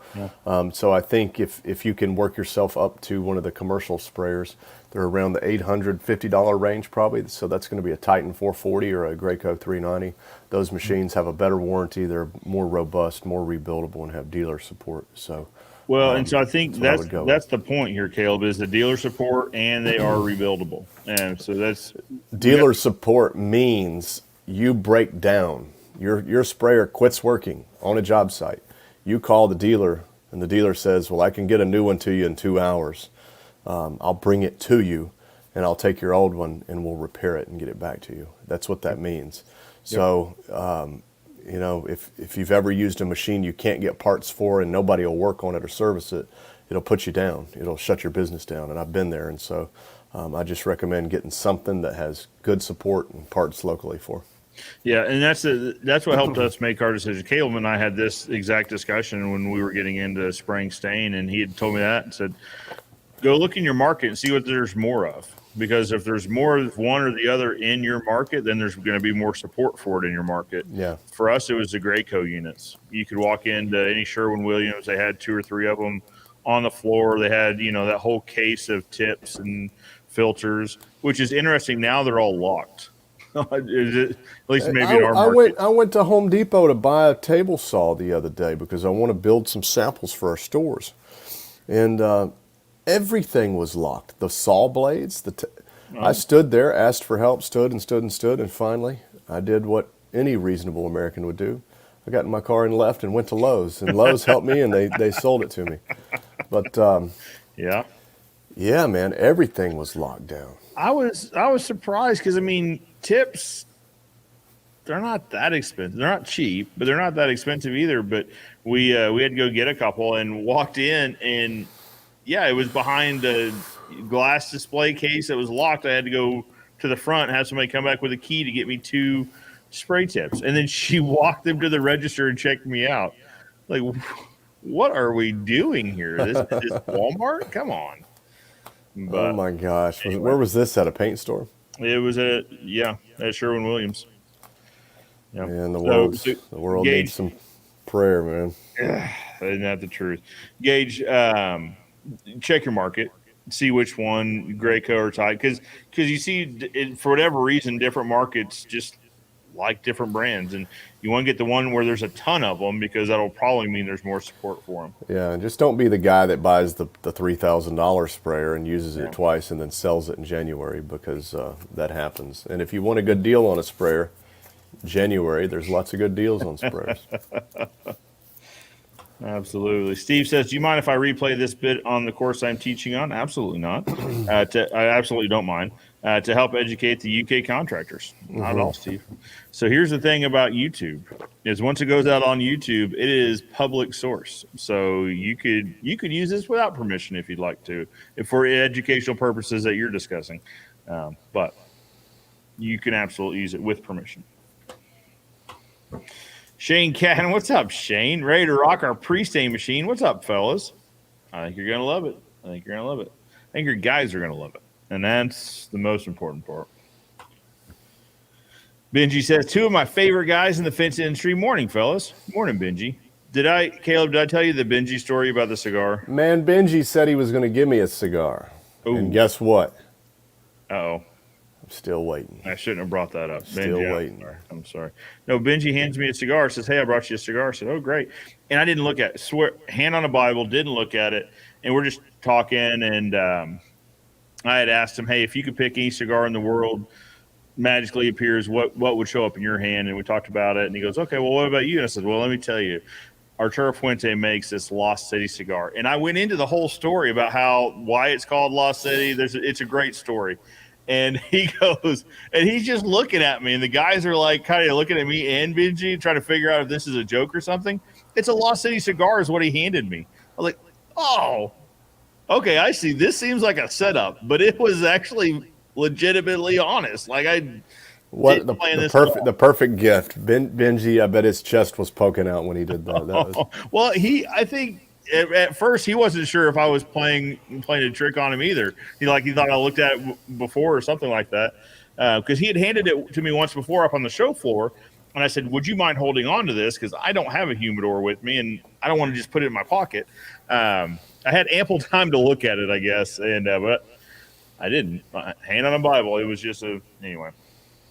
so I think if you can work yourself up to one of the commercial sprayers, they're around the $850 range probably. So that's going to be a Titan 440 or a Graco 390. Those machines have a better warranty. They're more robust, more rebuildable, and have dealer support. So. Well, and so I think that's the point here, Caleb, is the dealer support, and they are rebuildable. And so that's dealer support means you break down. Your sprayer quits working on a job site. You call the dealer, and the dealer says, well, I can get a new one to you in 2 hours. I'll bring it to you, and I'll take your old one, and we'll repair it and get it back to you. That's what that means. So You know, if you've ever used a machine you can't get parts for and nobody will work on it or service it, it'll put you down. It'll shut your business down. And I've been there. And so I just recommend getting something that has good support and parts locally for. Yeah, and that's what helped us make our decision. Caleb and I had this exact discussion when we were getting into spraying stain, and he had told me that and said, go look in your market and see what there's more of. Because if there's more of one or the other in your market, then there's going to be more support for it in your market. Yeah. For us, it was the Graco units. You could walk into any Sherwin-Williams. They had 2 or 3 of them on the floor. They had, that whole case of tips and filters, which is interesting. Now they're all locked. At least maybe in our market. I went to Home Depot to buy a table saw the other day because I want to build some samples for our stores. And everything was locked. The saw blades, I stood there, asked for help, stood, and finally I did what any reasonable American would do. I got in my car and left and went to Lowe's, and Lowe's helped me, and they sold it to me. But yeah, man, everything was locked down. I was surprised because tips, they're not that expensive. They're not cheap, but they're not that expensive either. But we had to go get a couple and walked in, and yeah, it was behind a glass display case that was locked. I had to go to the front and have somebody come back with a key to get me 2 spray tips. And then she walked them to the register and checked me out. Like, what are we doing here? This is Walmart? Come on. But, oh, my gosh. Anyway. Where was this, at a paint store? It was at Sherwin-Williams. Yeah. Man, the world Gage, needs some prayer, man. Isn't that the truth? Gage, check your market, see which one, Graco or Tide, because you see, for whatever reason, different markets just like different brands, and you want to get the one where there's a ton of them because that'll probably mean there's more support for them. Yeah, and just don't be the guy that buys the $3,000 sprayer and uses it twice and then sells it in January, because that happens. And if you want a good deal on a sprayer, January, there's lots of good deals on sprayers. Absolutely. Steve says, do you mind if I replay this bit on the course I'm teaching on? Absolutely not. I absolutely don't mind. To help educate the UK contractors. Not at all, Steve. So here's the thing about YouTube is once it goes out on YouTube, it is public source. So you could use this without permission if you'd like to, for educational purposes that you're discussing. But you can absolutely use it with permission. Shane Catton, what's up, Shane? Ready to rock our prestain machine. What's up, fellas? I think you're going to love it. I think your guys are going to love it. And that's the most important part. Benji says, 2 of my favorite guys in the fence industry. Morning, fellas. Morning, Benji. Caleb, did I tell you the Benji story about the cigar? Man, Benji said he was going to give me a cigar. Ooh. And guess what? Uh-oh. I'm still waiting. I shouldn't have brought that up. Still waiting. I'm sorry. No, Benji hands me a cigar, says, hey, I brought you a cigar. I said, oh, great. And I didn't look at it. Swear, hand on a Bible, didn't look at it. And we're just talking, and I had asked him, hey, if you could pick any cigar in the world, magically appears, what would show up in your hand? And we talked about it. And he goes, okay, well, what about you? And I said, well, let me tell you. Arturo Fuente makes this Lost City cigar. And I went into the whole story about why it's called Lost City. It's a great story. And he goes, and he's just looking at me. And the guys are like kind of looking at me and Benji, trying to figure out if this is a joke or something. It's a Lost City cigar is what he handed me. I was like, oh, okay, I see. This seems like a setup, but it was actually legitimately honest. Like the perfect gift. Benji, I bet his chest was poking out when he did that. Well, I think at first he wasn't sure if I was playing a trick on him either. He thought I looked at it before or something like that, because he had handed it to me once before up on the show floor, and I said, "Would you mind holding on to this? Because I don't have a humidor with me, and I don't want to just put it in my pocket." I had ample time to look at it, I guess, and but I didn't. Hand on a Bible. It was just anyway.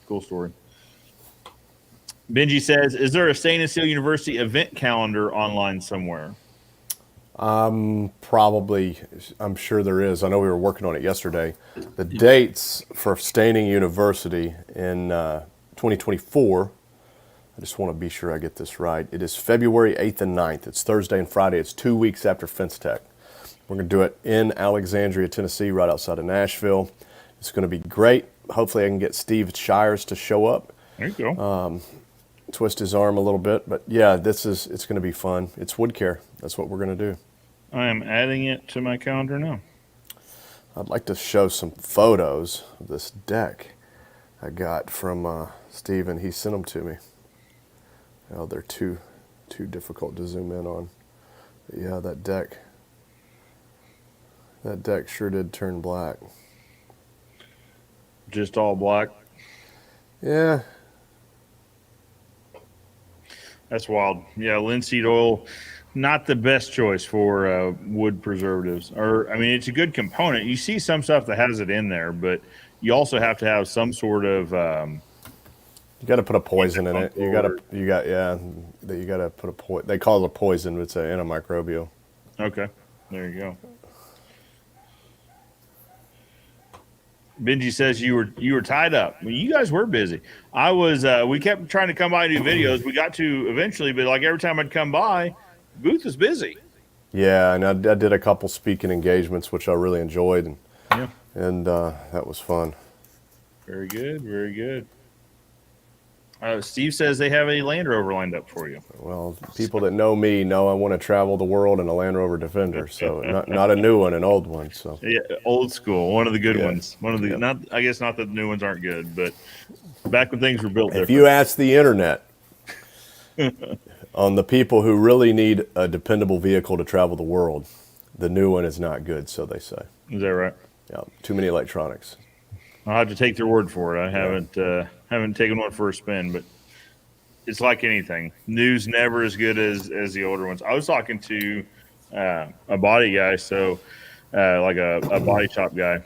Cool story. Benji says, "Is there a Stain and Steel University event calendar online somewhere?" Probably. I'm sure there is. I know we were working on it yesterday. The dates for Staining University in 2024. I just want to be sure I get this right. It is February 8th and 9th. It's Thursday and Friday. It's 2 weeks after Fence Tech. We're going to do it in Alexandria, Tennessee, right outside of Nashville. It's going to be great. Hopefully I can get Steve Shires to show up. There you go. twist his arm a little bit. But yeah, it's going to be fun. It's wood care. That's what we're going to do. I am adding it to my calendar now. I'd like to show some photos of this deck I got from Steven. He sent them to me. Oh, they're too difficult to zoom in on. But yeah, that deck sure did turn black. Just all black. Yeah. That's wild. Yeah, linseed oil, not the best choice for wood preservatives. Or, I mean, it's a good component. You see some stuff that has it in there, but you also have to have some sort of. You got to put a poison in it. You got to put a poison. They call it a poison, but it's an antimicrobial. Okay, there you go. Benji says you were tied up. I mean, you guys were busy. I was. We kept trying to come by and do videos. We got to eventually, but like every time I'd come by, the booth was busy. Yeah, and I did a couple speaking engagements, which I really enjoyed, and that was fun. Very good, very good. Steve says they have a Land Rover lined up for you. Well, people that know me know I want to travel the world in a Land Rover Defender, so not a new one, an old one. So yeah, old school, one of the good ones. One of the not. I guess not that the new ones aren't good, but back when things were built. If you ask the internet on the people who really need a dependable vehicle to travel the world, the new one is not good. So they say. Is that right? Yeah, too many electronics. I'll have to take their word for it. I haven't taken one for a spin, but it's like anything. New's never as good as the older ones. I was talking to a body guy, so like a body shop guy,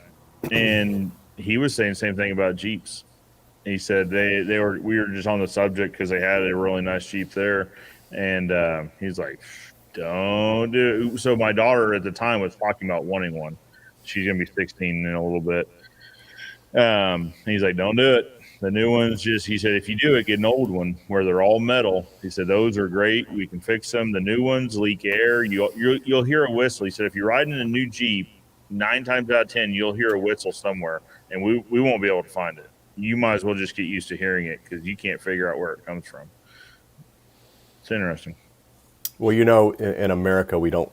and he was saying the same thing about Jeeps. He said we were just on the subject because they had a really nice Jeep there, and he's like, don't do it. So my daughter at the time was talking about wanting one. She's gonna be 16 in a little bit. He's like, don't do it. The new ones he said, if you do it, get an old one where they're all metal. He said, those are great. We can fix them. The new ones leak air. You'll hear a whistle. He said, if you're riding in a new Jeep, 9 times out of 10, you'll hear a whistle somewhere and we won't be able to find it. You might as well just get used to hearing it because you can't figure out where it comes from. It's interesting. Well, in America, we don't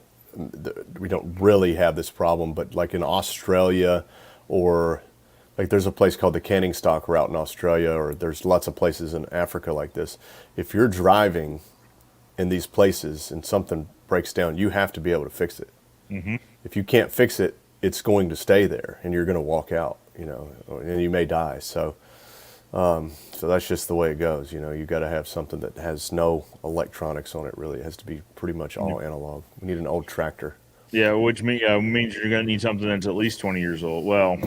really have this problem, but like in Australia or like there's a place called the Canningstock route in Australia, or there's lots of places in Africa like this. If you're driving in these places and something breaks down, you have to be able to fix it. Mm-hmm. If you can't fix it, it's going to stay there and you're going to walk out, and you may die. So that's just the way it goes. You got to have something that has no electronics on it, really. It has to be pretty much all analog. We need an old tractor. Yeah, which means you're going to need something that's at least 20 years old. Well,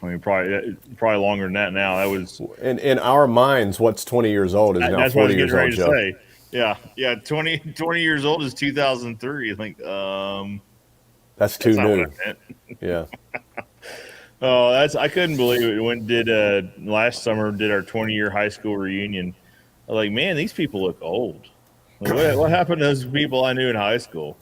I mean, probably longer than that now. That was in our minds. What's 20 years old is now that's 40 years old. Joe. Say. Yeah. 20 years old is 2003. I think. That's too new. Yeah. Oh, I couldn't believe it. When last summer did our 20-year high school reunion. I was like, man, these people look old. Like, what happened to those people I knew in high school?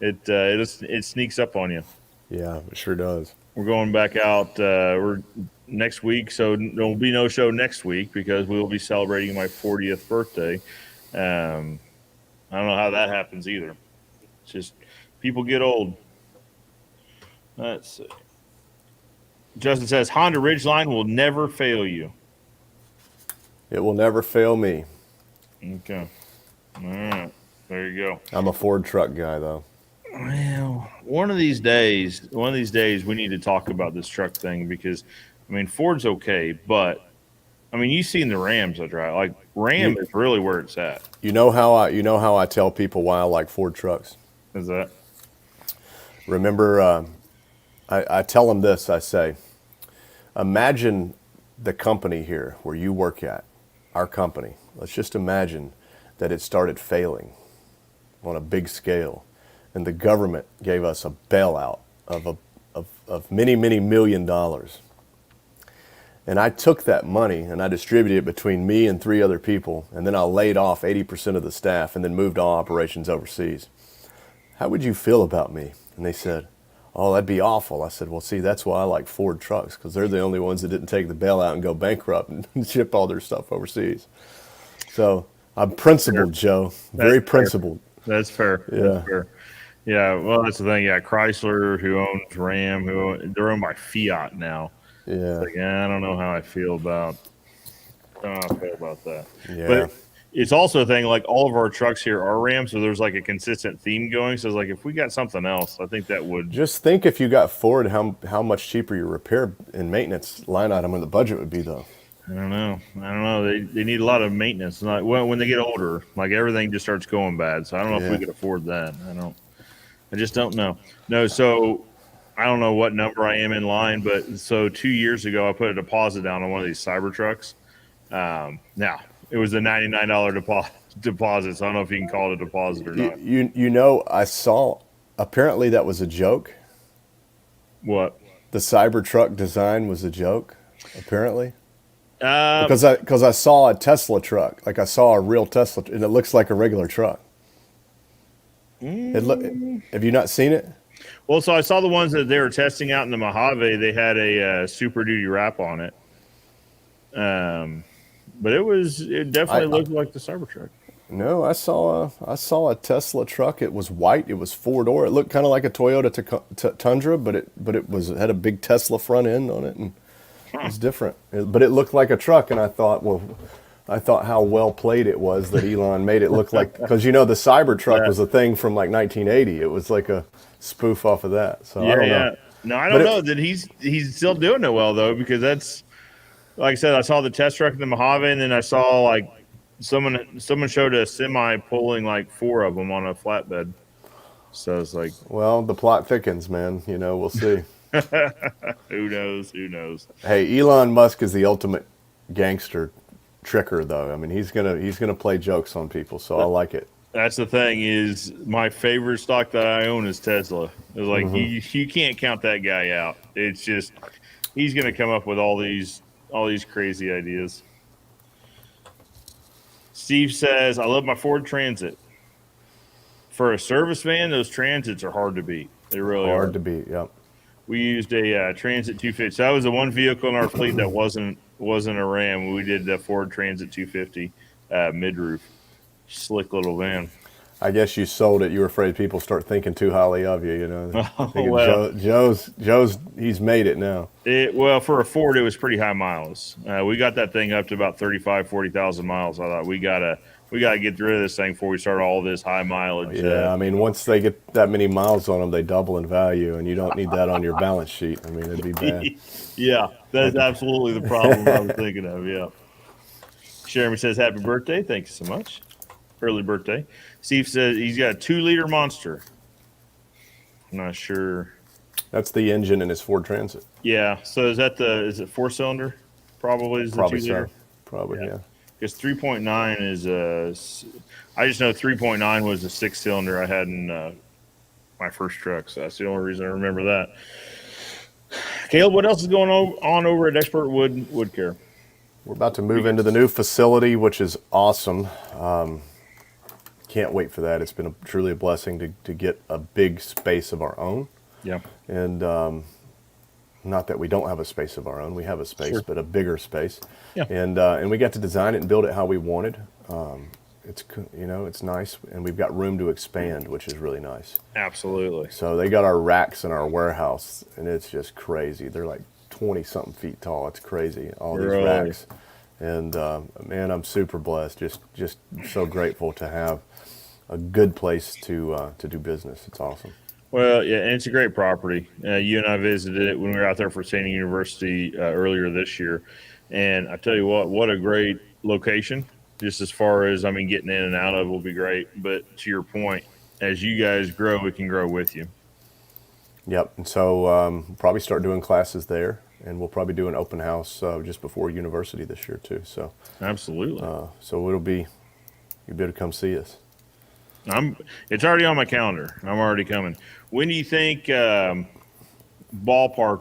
It sneaks up on you. Yeah, it sure does. We're going back out we're next week, so there will be no show next week because we will be celebrating my 40th birthday. I don't know how that happens either. It's just people get old. Let's see. Justin says Honda Ridgeline will never fail you. It will never fail me. Okay. All right. There you go. I'm a Ford truck guy, though. Well, one of these days, we need to talk about this truck thing because, I mean, Ford's okay, but I mean, you've seen the Rams I drive. Like Ram is really where it's at. You know how I tell people why I like Ford trucks. Is that? Remember, I tell them this. I say, imagine the company here where you work at, our company. Let's just imagine that it started failing on a big scale. And the government gave us a bailout of many, many $1 million. And I took that money and I distributed it between me and 3 other people. And then I laid off 80% of the staff and then moved all operations overseas. How would you feel about me? And they said, oh, that'd be awful. I said, well, see, that's why I like Ford trucks, because they're the only ones that didn't take the bailout and go bankrupt and ship all their stuff overseas. So I'm principled, Joe. Very That's fair. principled. That's fair. Yeah. That's fair. Yeah, well, that's the thing. Yeah, Chrysler, who owns Ram, they're owned by Fiat now. It's Yeah. like, I don't know how I feel about that. Yeah. But it's also a thing. Like all of our trucks here are Ram, so there's like a consistent theme going. So it's like if we got something else, I think that would. Just think if you got Ford, how much cheaper your repair and maintenance line item in the budget would be, though. I don't know. They need a lot of maintenance. Like when they get older, like everything just starts going bad. So I don't know if we Yeah. could afford that. I just don't know. No, so I don't know what number I am in line, but so 2 years ago I put a deposit down on one of these Cybertrucks. Now it was a $99 deposit. So I don't know if you can call it a deposit or not. You know, I saw. Apparently, that was a joke. What? The Cybertruck design was a joke. Apparently. Uh, Because I saw a Tesla truck, like I saw a real Tesla, and it looks like a regular truck. Have you not seen it? well, so I saw the ones that they were testing out in the Mojave. They had a Super Duty wrap on it. But it definitely looked like the Cybertruck. No, I saw a Tesla truck. It was white. It was 4-door. It looked kind of like a Toyota Tundra, but it had a big Tesla front end on it, and it was different. But it looked like a truck, and I thought how well played it was that Elon made it look like, because the Cybertruck was a thing from like 1980. It was like a spoof off of that. So I don't know. No, I don't know that he's still doing it well though, because that's like I said, I saw the test truck in the Mojave, and then I saw like someone showed a semi pulling like 4 of them on a flatbed. So it's like, Well, the plot thickens, man. We'll see. who knows? Who knows? Hey, Elon Musk is the ultimate gangster tricker, though. I mean, he's gonna play jokes on people, so I like it. That's the thing is my favorite stock that I own is Tesla. It's like you can't count that guy out. It's just he's going to come up with all these crazy ideas. Steve says, "I love my Ford Transit. For a service van, those Transits are hard to beat. They really are Hard to beat. Yep. We used a Transit 250. So that was the one vehicle in our fleet that wasn't a Ram. We did the Ford Transit 250 mid-roof. Slick little van. I guess you sold it. You were afraid people start thinking too highly of you. Thinking well. Joe's he's made it now. Well, for a Ford, it was pretty high miles. We got that thing up to about 40,000 miles. I thought we gotta get rid of this thing before we start all this high mileage. Yeah, I mean, once they get that many miles on them, they double in value, and you don't need that on your balance sheet. I mean, it'd be bad. Yeah, that's absolutely the problem I was thinking of. Yeah. Jeremy says, "Happy birthday! Thank you so much. Early birthday." Steve says he's got a 2-liter Monster. I'm not sure. That's the engine in his Ford Transit. Yeah. So is it 4-cylinder? Probably is the Probably 2-liter. so. Probably, yeah. Because 3.9 is I just know 3.9 was the 6-cylinder I had in my first truck. So that's the only reason I remember that. Caleb, what else is going on over at Expert Wood Care? We're about to move into the new facility, which is awesome. Can't wait for that. It's been truly a blessing to get a big space of our own. Yeah. And not that we don't have a space of our own. We have a space, but a bigger space. Yeah. And we got to design it and build it how we wanted. It's nice, and we've got room to expand, which is really nice. Absolutely. So they got our racks in our warehouse, and it's just crazy. They're like 20-something feet tall. It's crazy, all these racks. And man, I'm super blessed. Just so grateful to have a good place to do business. It's awesome. Well, yeah, and it's a great property. You and I visited it when we were out there for Standing University earlier this year, and I tell you what a great location. Just as far as getting in and out of it will be great. But to your point, as you guys grow, we can grow with you. Yep. And so we'll probably start doing classes there, and we'll probably do an open house just before university this year too. So absolutely. So it'll be you better come see us. It's already on my calendar. I'm already coming. When do you think ballpark?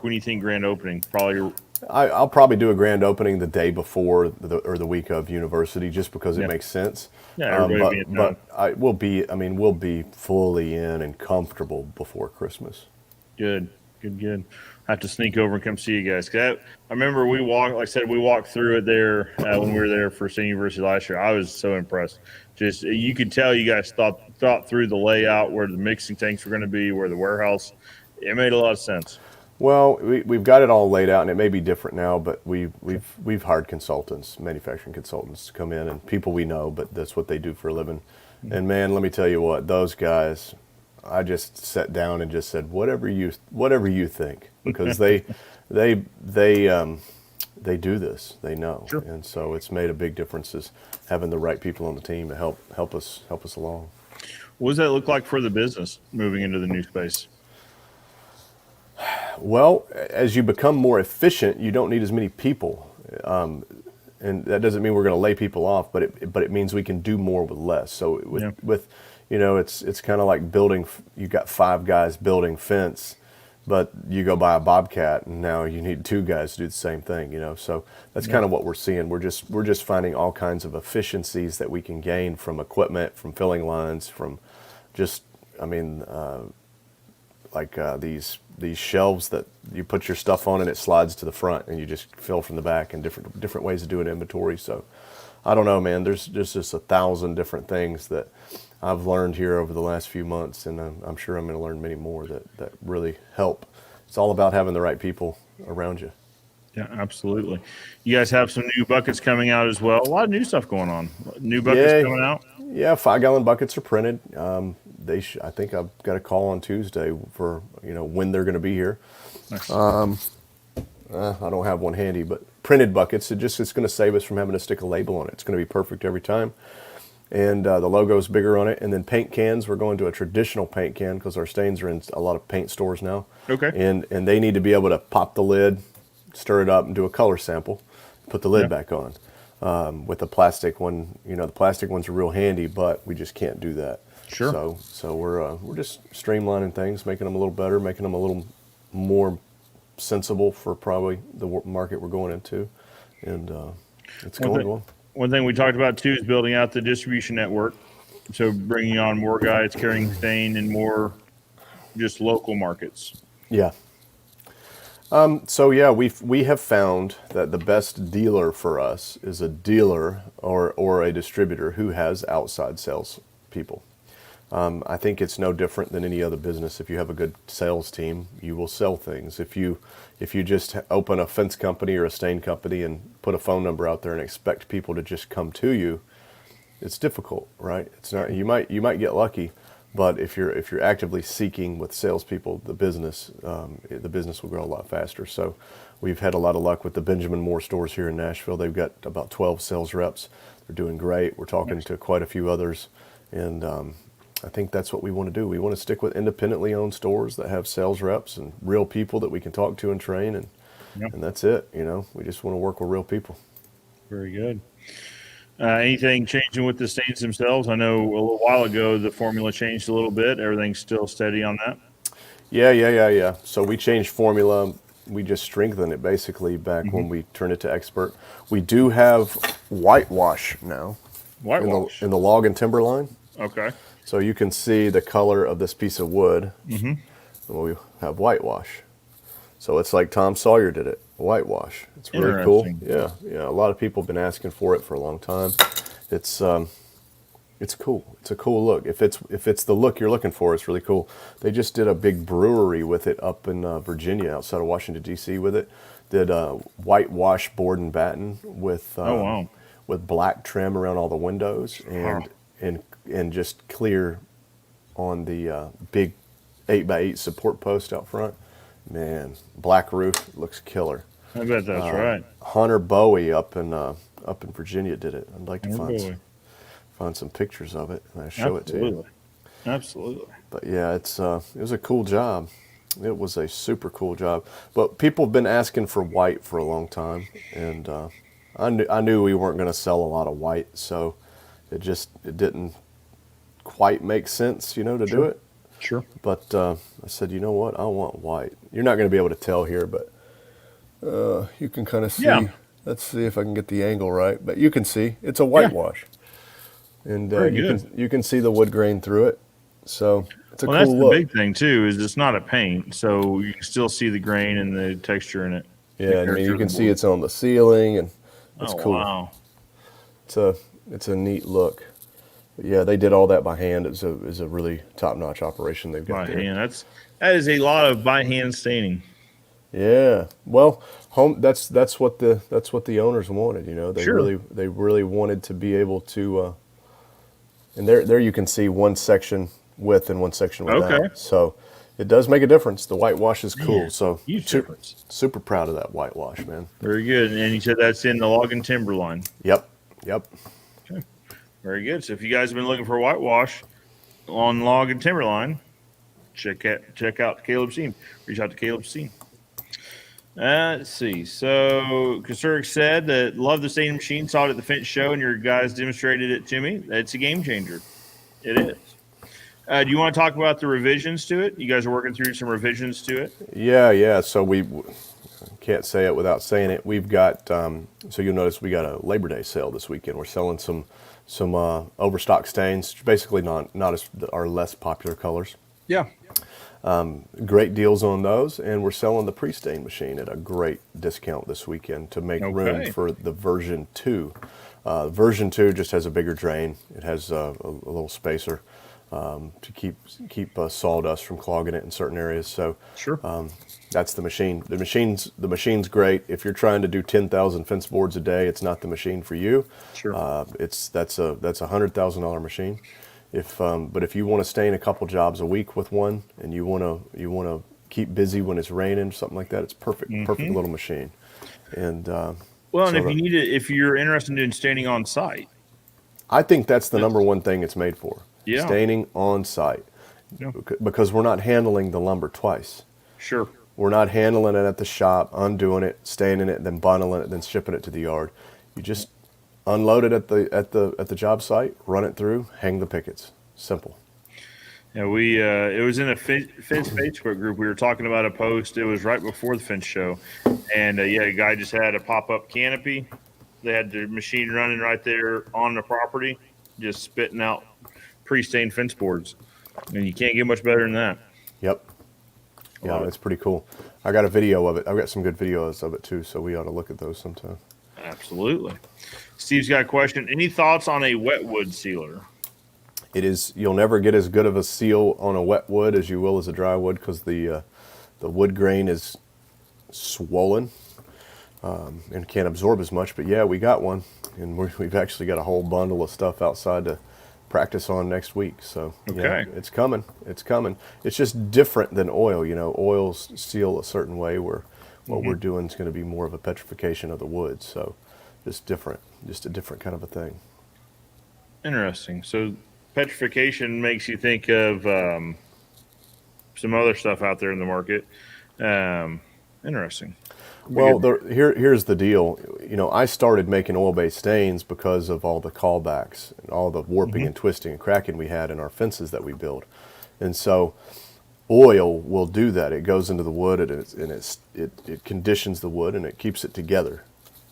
When do you think grand opening? Probably. I'll probably do a grand opening the day before the week of university, just because it makes sense. Yeah, we'll be fully in and comfortable before Christmas. Good. Good. I have to sneak over and come see you guys. I remember we walked through it there when we were there for State University last year. I was so impressed. Just you could tell you guys thought through the layout, where the mixing tanks were going to be, where the warehouse. It made a lot of sense. Well, we've got it all laid out, and it may be different now, but we've hired consultants, manufacturing consultants, to come in, and people we know, but that's what they do for a living. And man, let me tell you what, those guys, I just sat down and just said, whatever you think, because they do this, they know, Sure. and so it's made a big difference is having the right people on the team to help us along. What does that look like for the business moving into the new space? Well, as you become more efficient, you don't need as many people, and that doesn't mean we're going to lay people off, but it means we can do more with less. So with it's kind of like building. You got 5 guys building fence, but you go buy a Bobcat, and now you need 2 guys to do the same thing. So that's kind of what we're seeing. We're just finding all kinds of efficiencies that we can gain from equipment, from filling lines, from just these shelves that you put your stuff on and it slides to the front, and you just fill from the back, and different ways to do an inventory. So I don't know, man, there's just 1,000 different things that I've learned here over the last few months, and I'm sure I'm going to learn many more that really help. It's all about having the right people around you. Yeah, absolutely. You guys have some new buckets coming out as well. A lot of new stuff going on. New buckets coming out. Yeah, 5-gallon buckets are printed. I think I've got a call on Tuesday for when they're going to be here. Nice. I don't have one handy, but printed buckets. It's going to save us from having to stick a label on it. It's going to be perfect every time, and the logo's bigger on it. And then paint cans, we're going to a traditional paint can because our stains are in a lot of paint stores now. Okay. And they need to be able to pop the lid, stir it up, and do a color sample, put the lid back on. With the plastic one, the plastic ones are real handy, but we just can't do that. Sure. So we're just streamlining things, making them a little better, making them a little more sensible for probably the market we're going into, and it's going well. One thing we talked about too is building out the distribution network. So bringing on more guys carrying stain in more just local markets. Yeah. We have found that the best dealer for us is a dealer or a distributor who has outside sales people. I think it's no different than any other business. If you have a good sales team, you will sell things. If you just open a fence company or a stain company and put a phone number out there and expect people to just come to you, it's difficult, right? It's not. You might get lucky, but if you're actively seeking with salespeople, the business will grow a lot faster. So we've had a lot of luck with the Benjamin Moore stores here in Nashville. They've got about 12 sales reps. They're doing great. We're talking to quite a few others, and I think that's what we want to do. We want to stick with independently owned stores that have sales reps and real people that we can talk to and train, and that's it. We just want to work with real people. Very good. Anything changing with the stains themselves? I know a little while ago the formula changed a little bit. Everything's still steady on that? Yeah. So we changed formula. We just strengthened it basically back when we turned it to Expert. We do have whitewash now. Whitewash? In the log and timber line. Okay. So you can see the color of this piece of wood. Mm-hmm. And we have whitewash. So it's like Tom Sawyer did it, whitewash. It's really cool. Yeah. A lot of people have been asking for it for a long time. It's cool. It's a cool look. If it's the look you're looking for, it's really cool. They just did a big brewery with it up in Virginia, outside of Washington D.C. with it. Did whitewash board and batten with with black trim around all the windows and just clear on the big 8x8 support post out front. Man, black roof looks killer. I bet that's right. Hunter Bowie up in Virginia did it. I'd like to find some pictures of it and I show it to you. Absolutely. But yeah, it was a cool job. It was a super cool job. But people have been asking for white for a long time, and I knew we weren't going to sell a lot of white, so it didn't quite make sense, to do it. Sure. But I said, you know what? I want white. You're not going to be able to tell here, but you can kind of see. Yeah. Let's see if I can get the angle right. But you can see it's a whitewash, and you can see the wood grain through it. So it's a Well, that's cool the look. big thing too. Is it's not a paint, so you can still see the grain and the texture in it. The Yeah, I mean character you of the can see board. it's on the ceiling, and it's Oh cool. wow! It's a neat look. But yeah, they did all that by hand. It's a really top notch operation they've got By there. hand. That is a lot of by hand staining. Yeah. Well, home. That's what the owners wanted. Sure. They really wanted to be able to. And there you can see one section with and one section Okay. without. So it does make a difference. The whitewash is cool. Man, So huge difference. super proud of that whitewash, man. Very good. And you said that's in the log and timber line. Yep. Yep. Okay. Very good. So if you guys have been looking for whitewash on log and timber line, check out Caleb's team. Reach out to Caleb's team. Let's see. So Kasurek said that love the staining machine, saw it at the Finch show, and your guys demonstrated it to me. It's a game changer. It is. Do you want to talk about the revisions to it? You guys are working through some revisions to it. Yeah. So we can't say it without saying it. We've got so you'll notice we got a Labor Day sale this weekend. We're selling some overstock stains, basically not as our less popular colors. Yeah. Great deals on those, and we're selling the prestain machine at a great discount this weekend to make room for the version 2. Version 2 just has a bigger drain. It has a little spacer to keep sawdust from clogging it in certain areas. So Sure. that's the machine. The machine's great. If you're trying to do 10,000 fence boards a day, it's not the machine for you. Sure. That's a $100,000 machine. But if you want to stain a couple jobs a week with one, and you want to keep busy when it's raining, something like that, it's perfect little machine. And Well, and if you're interested in staining on site, I think that's the number one thing it's made for. Yeah. Staining on site. Yeah. Because we're not handling the lumber twice. sure. We're not handling it at the shop, undoing it, staining it, then bundling it, then shipping it to the yard. You just unload it at the job site, run it through, hang the pickets. Simple. Yeah, it was in a Finch Facebook group. We were talking about a post. It was right before the Finch show, and a guy just had a pop-up canopy. They had the machine running right there on the property, just spitting out pre-stained fence boards, and you can't get much better than that. Yep. Yeah, that's pretty cool. I got a video of it. I've got some good videos of it too, so we ought to look at those sometime. Absolutely. Steve's got a question. Any thoughts on a wet wood sealer? You'll never get as good of a seal on a wet wood as you will as a dry wood because the wood grain is swollen and can't absorb as much. But yeah, we got one, and we've actually got a whole bundle of stuff outside to practice on next week. So yeah, it's coming. It's coming. It's just different than oil. Oils seal a certain way, where what we're doing is going to be more of a petrification of the wood. So just different, just a different kind of a thing. Interesting. So petrification makes you think of some other stuff out there in the market. Interesting. Well, here's the deal. I started making oil-based stains because of all the callbacks and all the warping and twisting and cracking we had in our fences that we build. And so oil will do that. It goes into the wood and it conditions the wood and it keeps it together.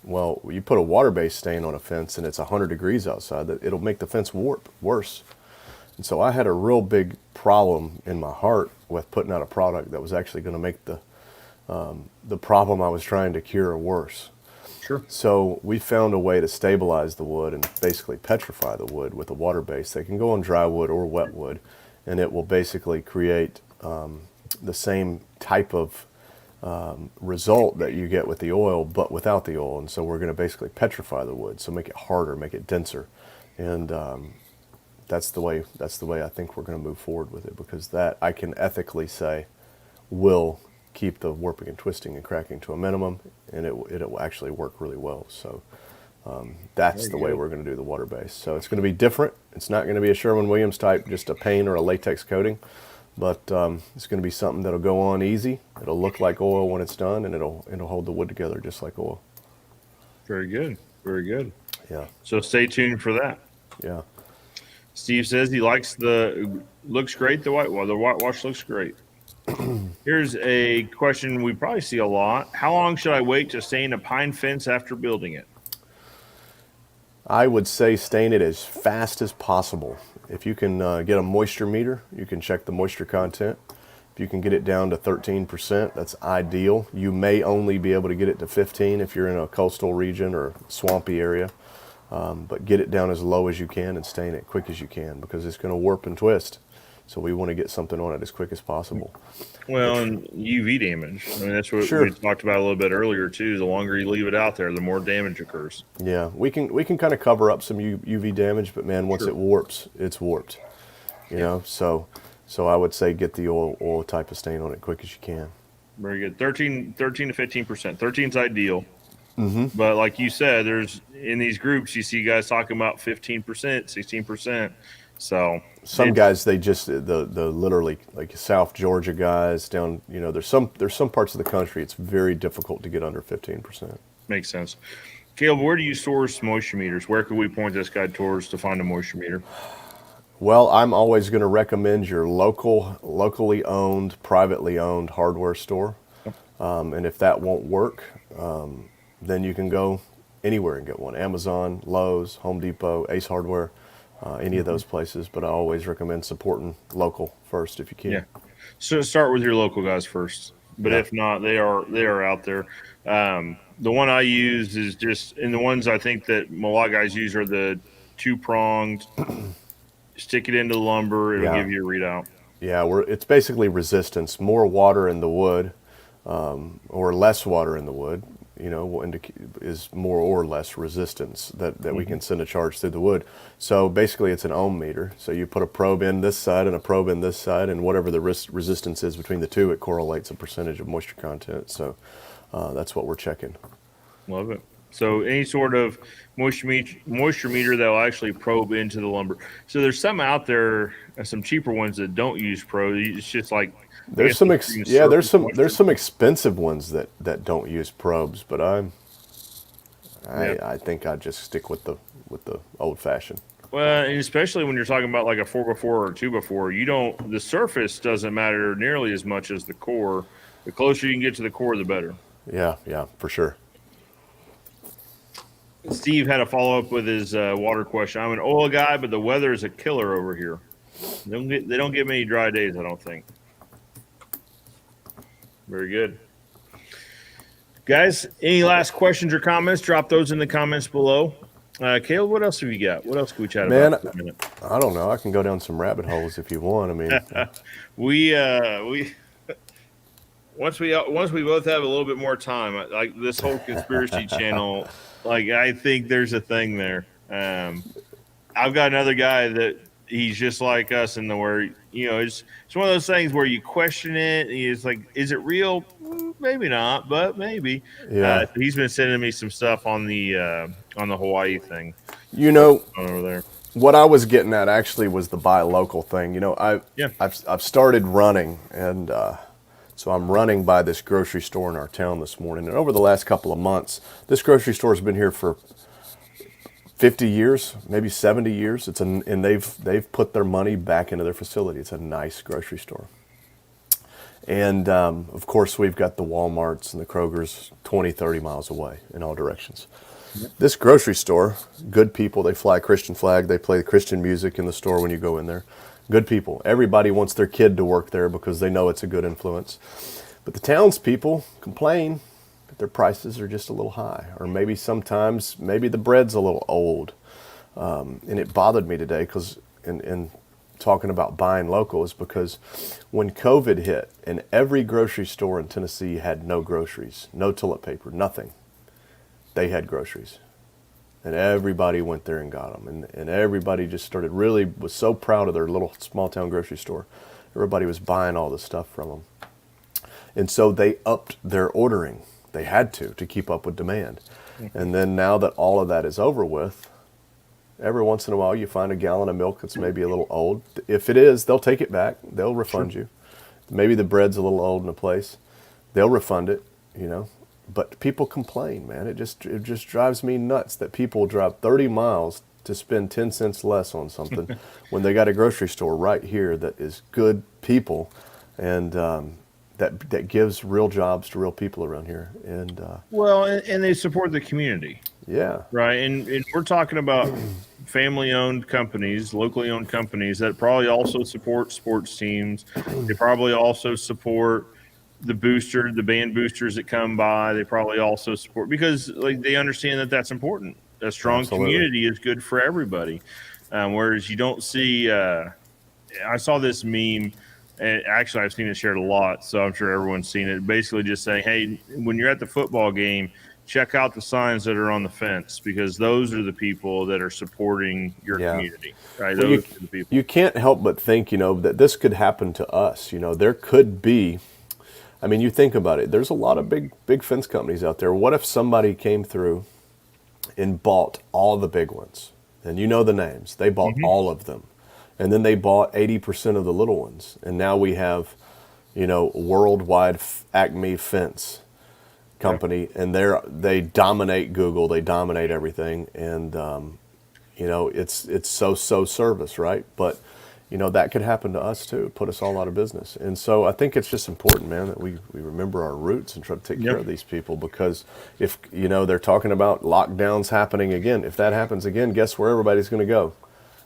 Well, you put a water-based stain on a fence and it's 100 degrees outside, it'll make the fence warp worse. And so I had a real big problem in my heart with putting out a product that was actually going to make the problem I was trying to cure worse. Sure. So we found a way to stabilize the wood and basically petrify the wood with a water base. They can go on dry wood or wet wood, and it will basically create the same type of result that you get with the oil, but without the oil. And so we're going to basically petrify the wood, so make it harder, make it denser, and that's the way I think we're going to move forward with it, because that I can ethically say will keep the warping and twisting and cracking to a minimum, and it will actually work really well. So that's the way we're going to do the water base. So it's going to be different. It's not going to be a Sherwin-Williams type, just a paint or a latex coating, but it's going to be something that'll go on easy. It'll look like oil when it's done, and it'll hold the wood together just like oil. Very good. Very good. Yeah. So stay tuned for that. Yeah. Steve says he likes looks great. The whitewash looks great. Here's a question we probably see a lot. How long should I wait to stain a pine fence after building it? I would say stain it as fast as possible. If you can get a moisture meter, you can check the moisture content. If you can get it down to 13%, that's ideal. You may only be able to get it to 15 if you're in a coastal region or swampy area. But get it down as low as you can and stain it quick as you can, because it's going to warp and twist. So we want to get something on it as quick as possible. Well, and UV damage. I mean, that's what Sure. we talked about a little bit earlier too. The longer you leave it out there, the more damage occurs. Yeah, we can kind of cover up some UV damage, but man, once Sure. it warps, it's warped. You know, so I would say get the oil type of stain on it quick as you can. Very good. 13 to 15%. 13 is ideal. But like you said, there's in these groups you see guys talking about 15%, 16%. So Some guys, they just the literally like South Georgia guys down. You know, there's some parts of the country it's very difficult to get under 15%. makes sense. Caleb, where do you source moisture meters? Where could we point this guy towards to find a moisture meter? Well, I'm always going to recommend your locally owned, privately owned hardware store. And if that won't work, then you can go anywhere and get one. Amazon, Lowe's, Home Depot, Ace Hardware, any of those places. But I always recommend supporting local first if you can. Yeah. So start with your local guys first. But if not, they are out there. The one I use is just, and the ones I think that a lot of guys use are the 2-pronged. Stick it into the lumber, it'll give you a readout. Yeah, it's basically resistance. More water in the wood, or less water in the wood, you know, will is more or less resistance that we can send a charge through the wood. So basically it's an ohm meter. So you put a probe in this side and a probe in this side, and whatever the resistance is between the two, it correlates a percentage of moisture content. So that's what we're checking. Love it. So any sort of moisture meter that will actually probe into the lumber. So there's some out there, some cheaper ones that don't use probe. It's just like there's some expensive ones that don't use probes, but I think I'd just stick with the old fashioned. Well, and especially when you're talking about like a 4x4 or a 2x4, the surface doesn't matter nearly as much as the core. The closer you can get to the core, the better. Yeah, for sure. Steve had a follow-up with his water question. I'm an oil guy, but the weather is a killer over here. They don't get many dry days, I don't think. Very good. Guys, any last questions or comments? Drop those in the comments below. Caleb, what else have you got? What else can we chat about for a minute? I don't know. I can go down some rabbit holes if you want. I mean, we once we both have a little bit more time, like this whole conspiracy channel, like I think there's a thing there. I've got another guy that he's just like us in the where, you know, it's one of those things where you question it. And he's like, is it real? Maybe not, but maybe. Yeah. He's been sending me some stuff on the Hawaii thing. You know, over there. What I was getting at actually was the buy local thing. You know, I've started running, and so I'm running by this grocery store in our town this morning. And over the last couple of months, this grocery store has been here for 50 years, maybe 70 years. And they've put their money back into their facility. It's a nice grocery store. And of course, we've got the Walmarts and the Krogers 20, 30 miles away in all directions. Yep. This grocery store, good people, they fly a Christian flag, they play Christian music in the store when you go in there. Good people. Everybody wants their kid to work there because they know it's a good influence. But the townspeople complain that their prices are just a little high, or maybe sometimes the bread's a little old. And it bothered me today because in talking about buying local is because when COVID hit and every grocery store in Tennessee had no groceries, no toilet paper, nothing, they had groceries. And everybody went there and got them. And everybody just was so proud of their little small town grocery store. Everybody was buying all this stuff from them. And so they upped their ordering. They had to keep up with demand. Mm-hmm. And then now that all of that is over with, every once in a while you find a gallon of milk that's maybe a little old. If it is, they'll take it back. They'll refund you. Maybe the bread's a little old in a place. They'll refund it, you know. But people complain, man. It just drives me nuts that people drive 30 miles to spend 10 cents less on something when they got a grocery store right here that is good people, and that gives real jobs to real people around here. And and they support the community. yeah, Right. And we're talking about family owned companies, locally owned companies that probably also support sports teams. They probably also support the band boosters that come by. They probably also support because like they understand that that's important. A strong absolutely. community is good for everybody. Whereas you don't see, I saw this meme. And actually, I've seen it shared a lot, so I'm sure everyone's seen it. Basically, just saying, "Hey, when you're at the football game, check out the signs that are on the fence because those are the people that are supporting your community, right? Well, Those are the people." you can't help but think, that this could happen to us. There could be. I mean, you think about it. There's a lot of big fence companies out there. What if somebody came through and bought all the big ones, and you know the names? They bought all of them. And then they bought 80% of the little ones. And now we have, worldwide Acme Fence company. Yeah. And they dominate Google. They dominate everything. And, it's so service, right? But, that could happen to us too, put us all out of business. And so I think it's just important, man, that we remember our roots and try to take care of these people. Because if, they're talking about lockdowns happening again, if that happens again, guess where everybody's going to go?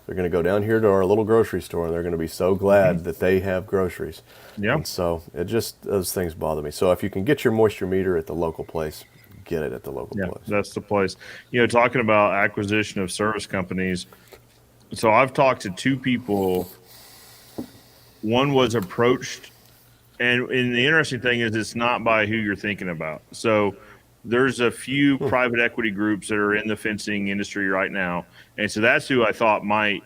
They're going to go down here to our little grocery store, and they're going to be so glad that they have groceries. Yeah. And so those things bother me. So if you can get your moisture meter at the local place, get it at the local place. That's the place. Talking about acquisition of service companies. So I've talked to two people. One was approached, and the interesting thing is it's not by who you're thinking about. So there's a few private equity groups that are in the fencing industry right now. And so that's who I thought might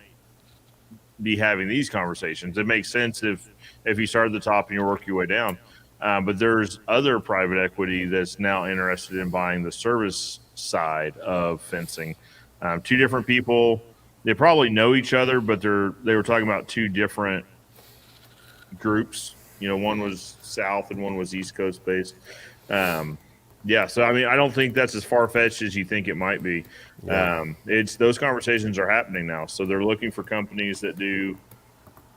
be having these conversations. It makes sense if you start at the top and you work your way down. But there's other private equity that's now interested in buying the service side of fencing. Two different people. They probably know each other, but they were talking about two different groups. One was South and one was East Coast based. So I mean, I don't think that's as far-fetched as you think it might be. Yeah. It's those conversations are happening now. So they're looking for companies that do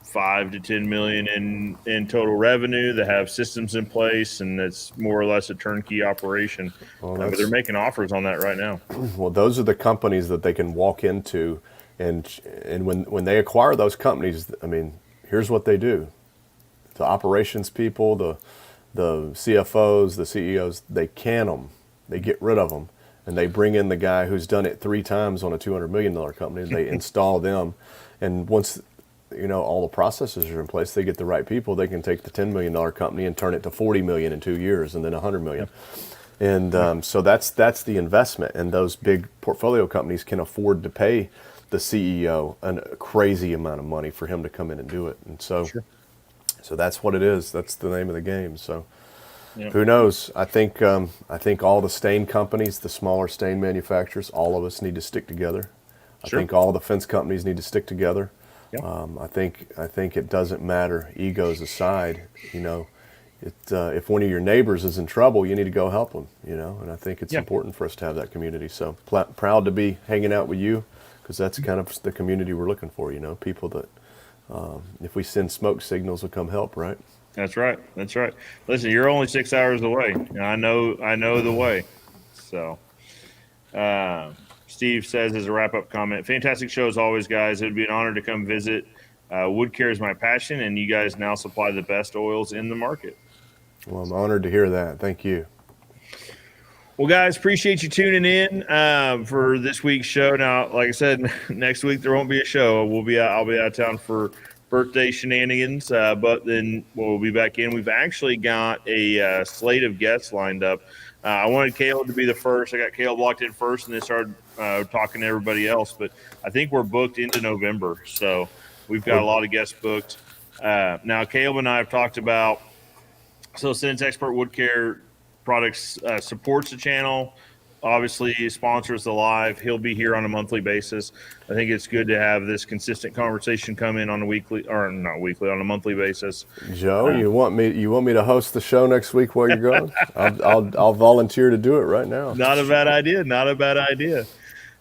5 to 10 million in total revenue, that have systems in place, and it's more or less a turnkey operation. Well, but they're making offers on that right now. Well, those are the companies that they can walk into, and when they acquire those companies, I mean, here's what they do: the operations people, the CFOs, the CEOs, they can them, they get rid of them, and they bring in the guy who's done it 3 times on a $200 million company, and they install them. And once, all the processes are in place, they get the right people, they can take the $10 million company and turn it to $40 million in 2 years, and then $100 million. And so that's the investment, and those big portfolio companies can afford to pay the CEO a crazy amount of money for him to come in and do it. And so So that's what it is. That's the name of the game. So who knows? I think all the stain companies, the smaller stain manufacturers, all of us need to stick together. I think all the fence companies need to stick together. I think it doesn't matter, egos aside. If one of your neighbors is in trouble, you need to go help them. And I think it's important for us to have that community. So proud to be hanging out with you, because that's kind of the community we're looking for. People that. If we send smoke signals, will come help, right? That's right. Listen, you're only 6 hours away. I know the way. So, Steve says as a wrap-up comment, fantastic show as always, guys. It would be an honor to come visit. Wood care is my passion, and you guys now supply the best oils in the market. Well, I'm honored to hear that. Thank you. Well, guys, appreciate you tuning in for this week's show. Now, like I said, next week there won't be a show. I'll be out of town for birthday shenanigans, but then we'll be back in. We've actually got a slate of guests lined up. I wanted Caleb to be the first. I got Caleb locked in first, and then started talking to everybody else. But I think we're booked into November, so we've got a lot of guests booked. Now, Caleb and I have talked about, so since Expert Wood Care Products supports the channel, obviously he sponsors the live, he'll be here on a monthly basis. I think it's good to have this consistent conversation come in on a monthly basis. Joe, you want me to host the show next week while you're gone? I'll volunteer to do it right now. Not a bad idea.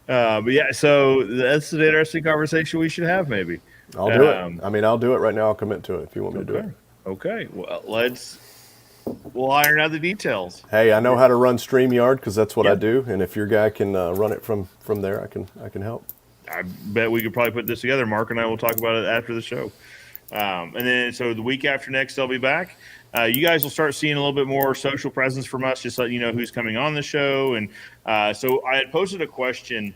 But yeah, so that's an interesting conversation we should have. Maybe I'll do it. I'll do it right now. I'll commit to it if you want me to do it. Okay. Well, let's We'll iron out the details. Hey, I know how to run StreamYard because that's what I Yeah. do. And if your guy can run it from there, I can help. I bet we could probably put this together. Mark and I will talk about it after the show. And then, so the week after next, I'll be back. You guys will start seeing a little bit more social presence from us, just letting you know who's coming on the show. And so I had posted a question,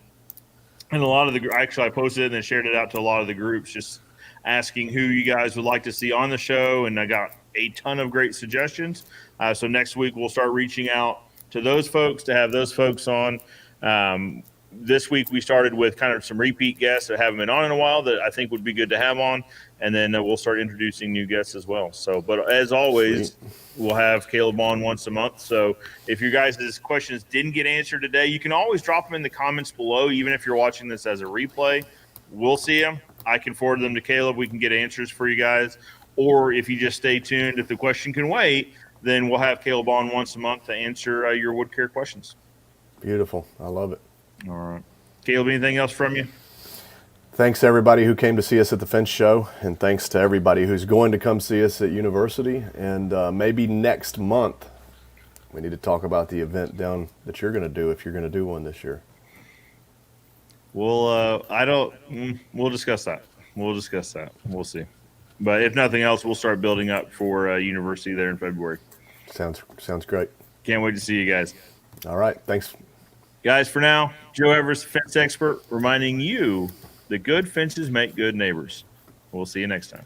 and a lot of I posted it and then shared it out to a lot of the groups, just asking who you guys would like to see on the show. And I got a ton of great suggestions. So next week, we'll start reaching out to those folks to have those folks on. This week we started with kind of some repeat guests that haven't been on in a while that I think would be good to have on, and then we'll start introducing new guests as well. So, but as always, we'll have Caleb on once a month. So if your guys' questions didn't get answered today, you can always drop them in the comments below, even if you're watching this as a replay. We'll see them. I can forward them to Caleb. We can get answers for you guys. Or if you just stay tuned, if the question can wait, then we'll have Caleb on once a month to answer your wood care questions. Beautiful. I love it. All right. Caleb, anything else from you? Thanks to everybody who came to see us at the Fence Show, and thanks to everybody who's going to come see us at University. And maybe next month, we need to talk about the event down that you're going to do if you're going to do one this year. We'll discuss that. We'll see. But if nothing else, we'll start building up for University there in February. Sounds great. Can't wait to see you guys. All right. Thanks. Guys, for now, Joe Evers, fence expert, reminding you that good fences make good neighbors. We'll see you next time.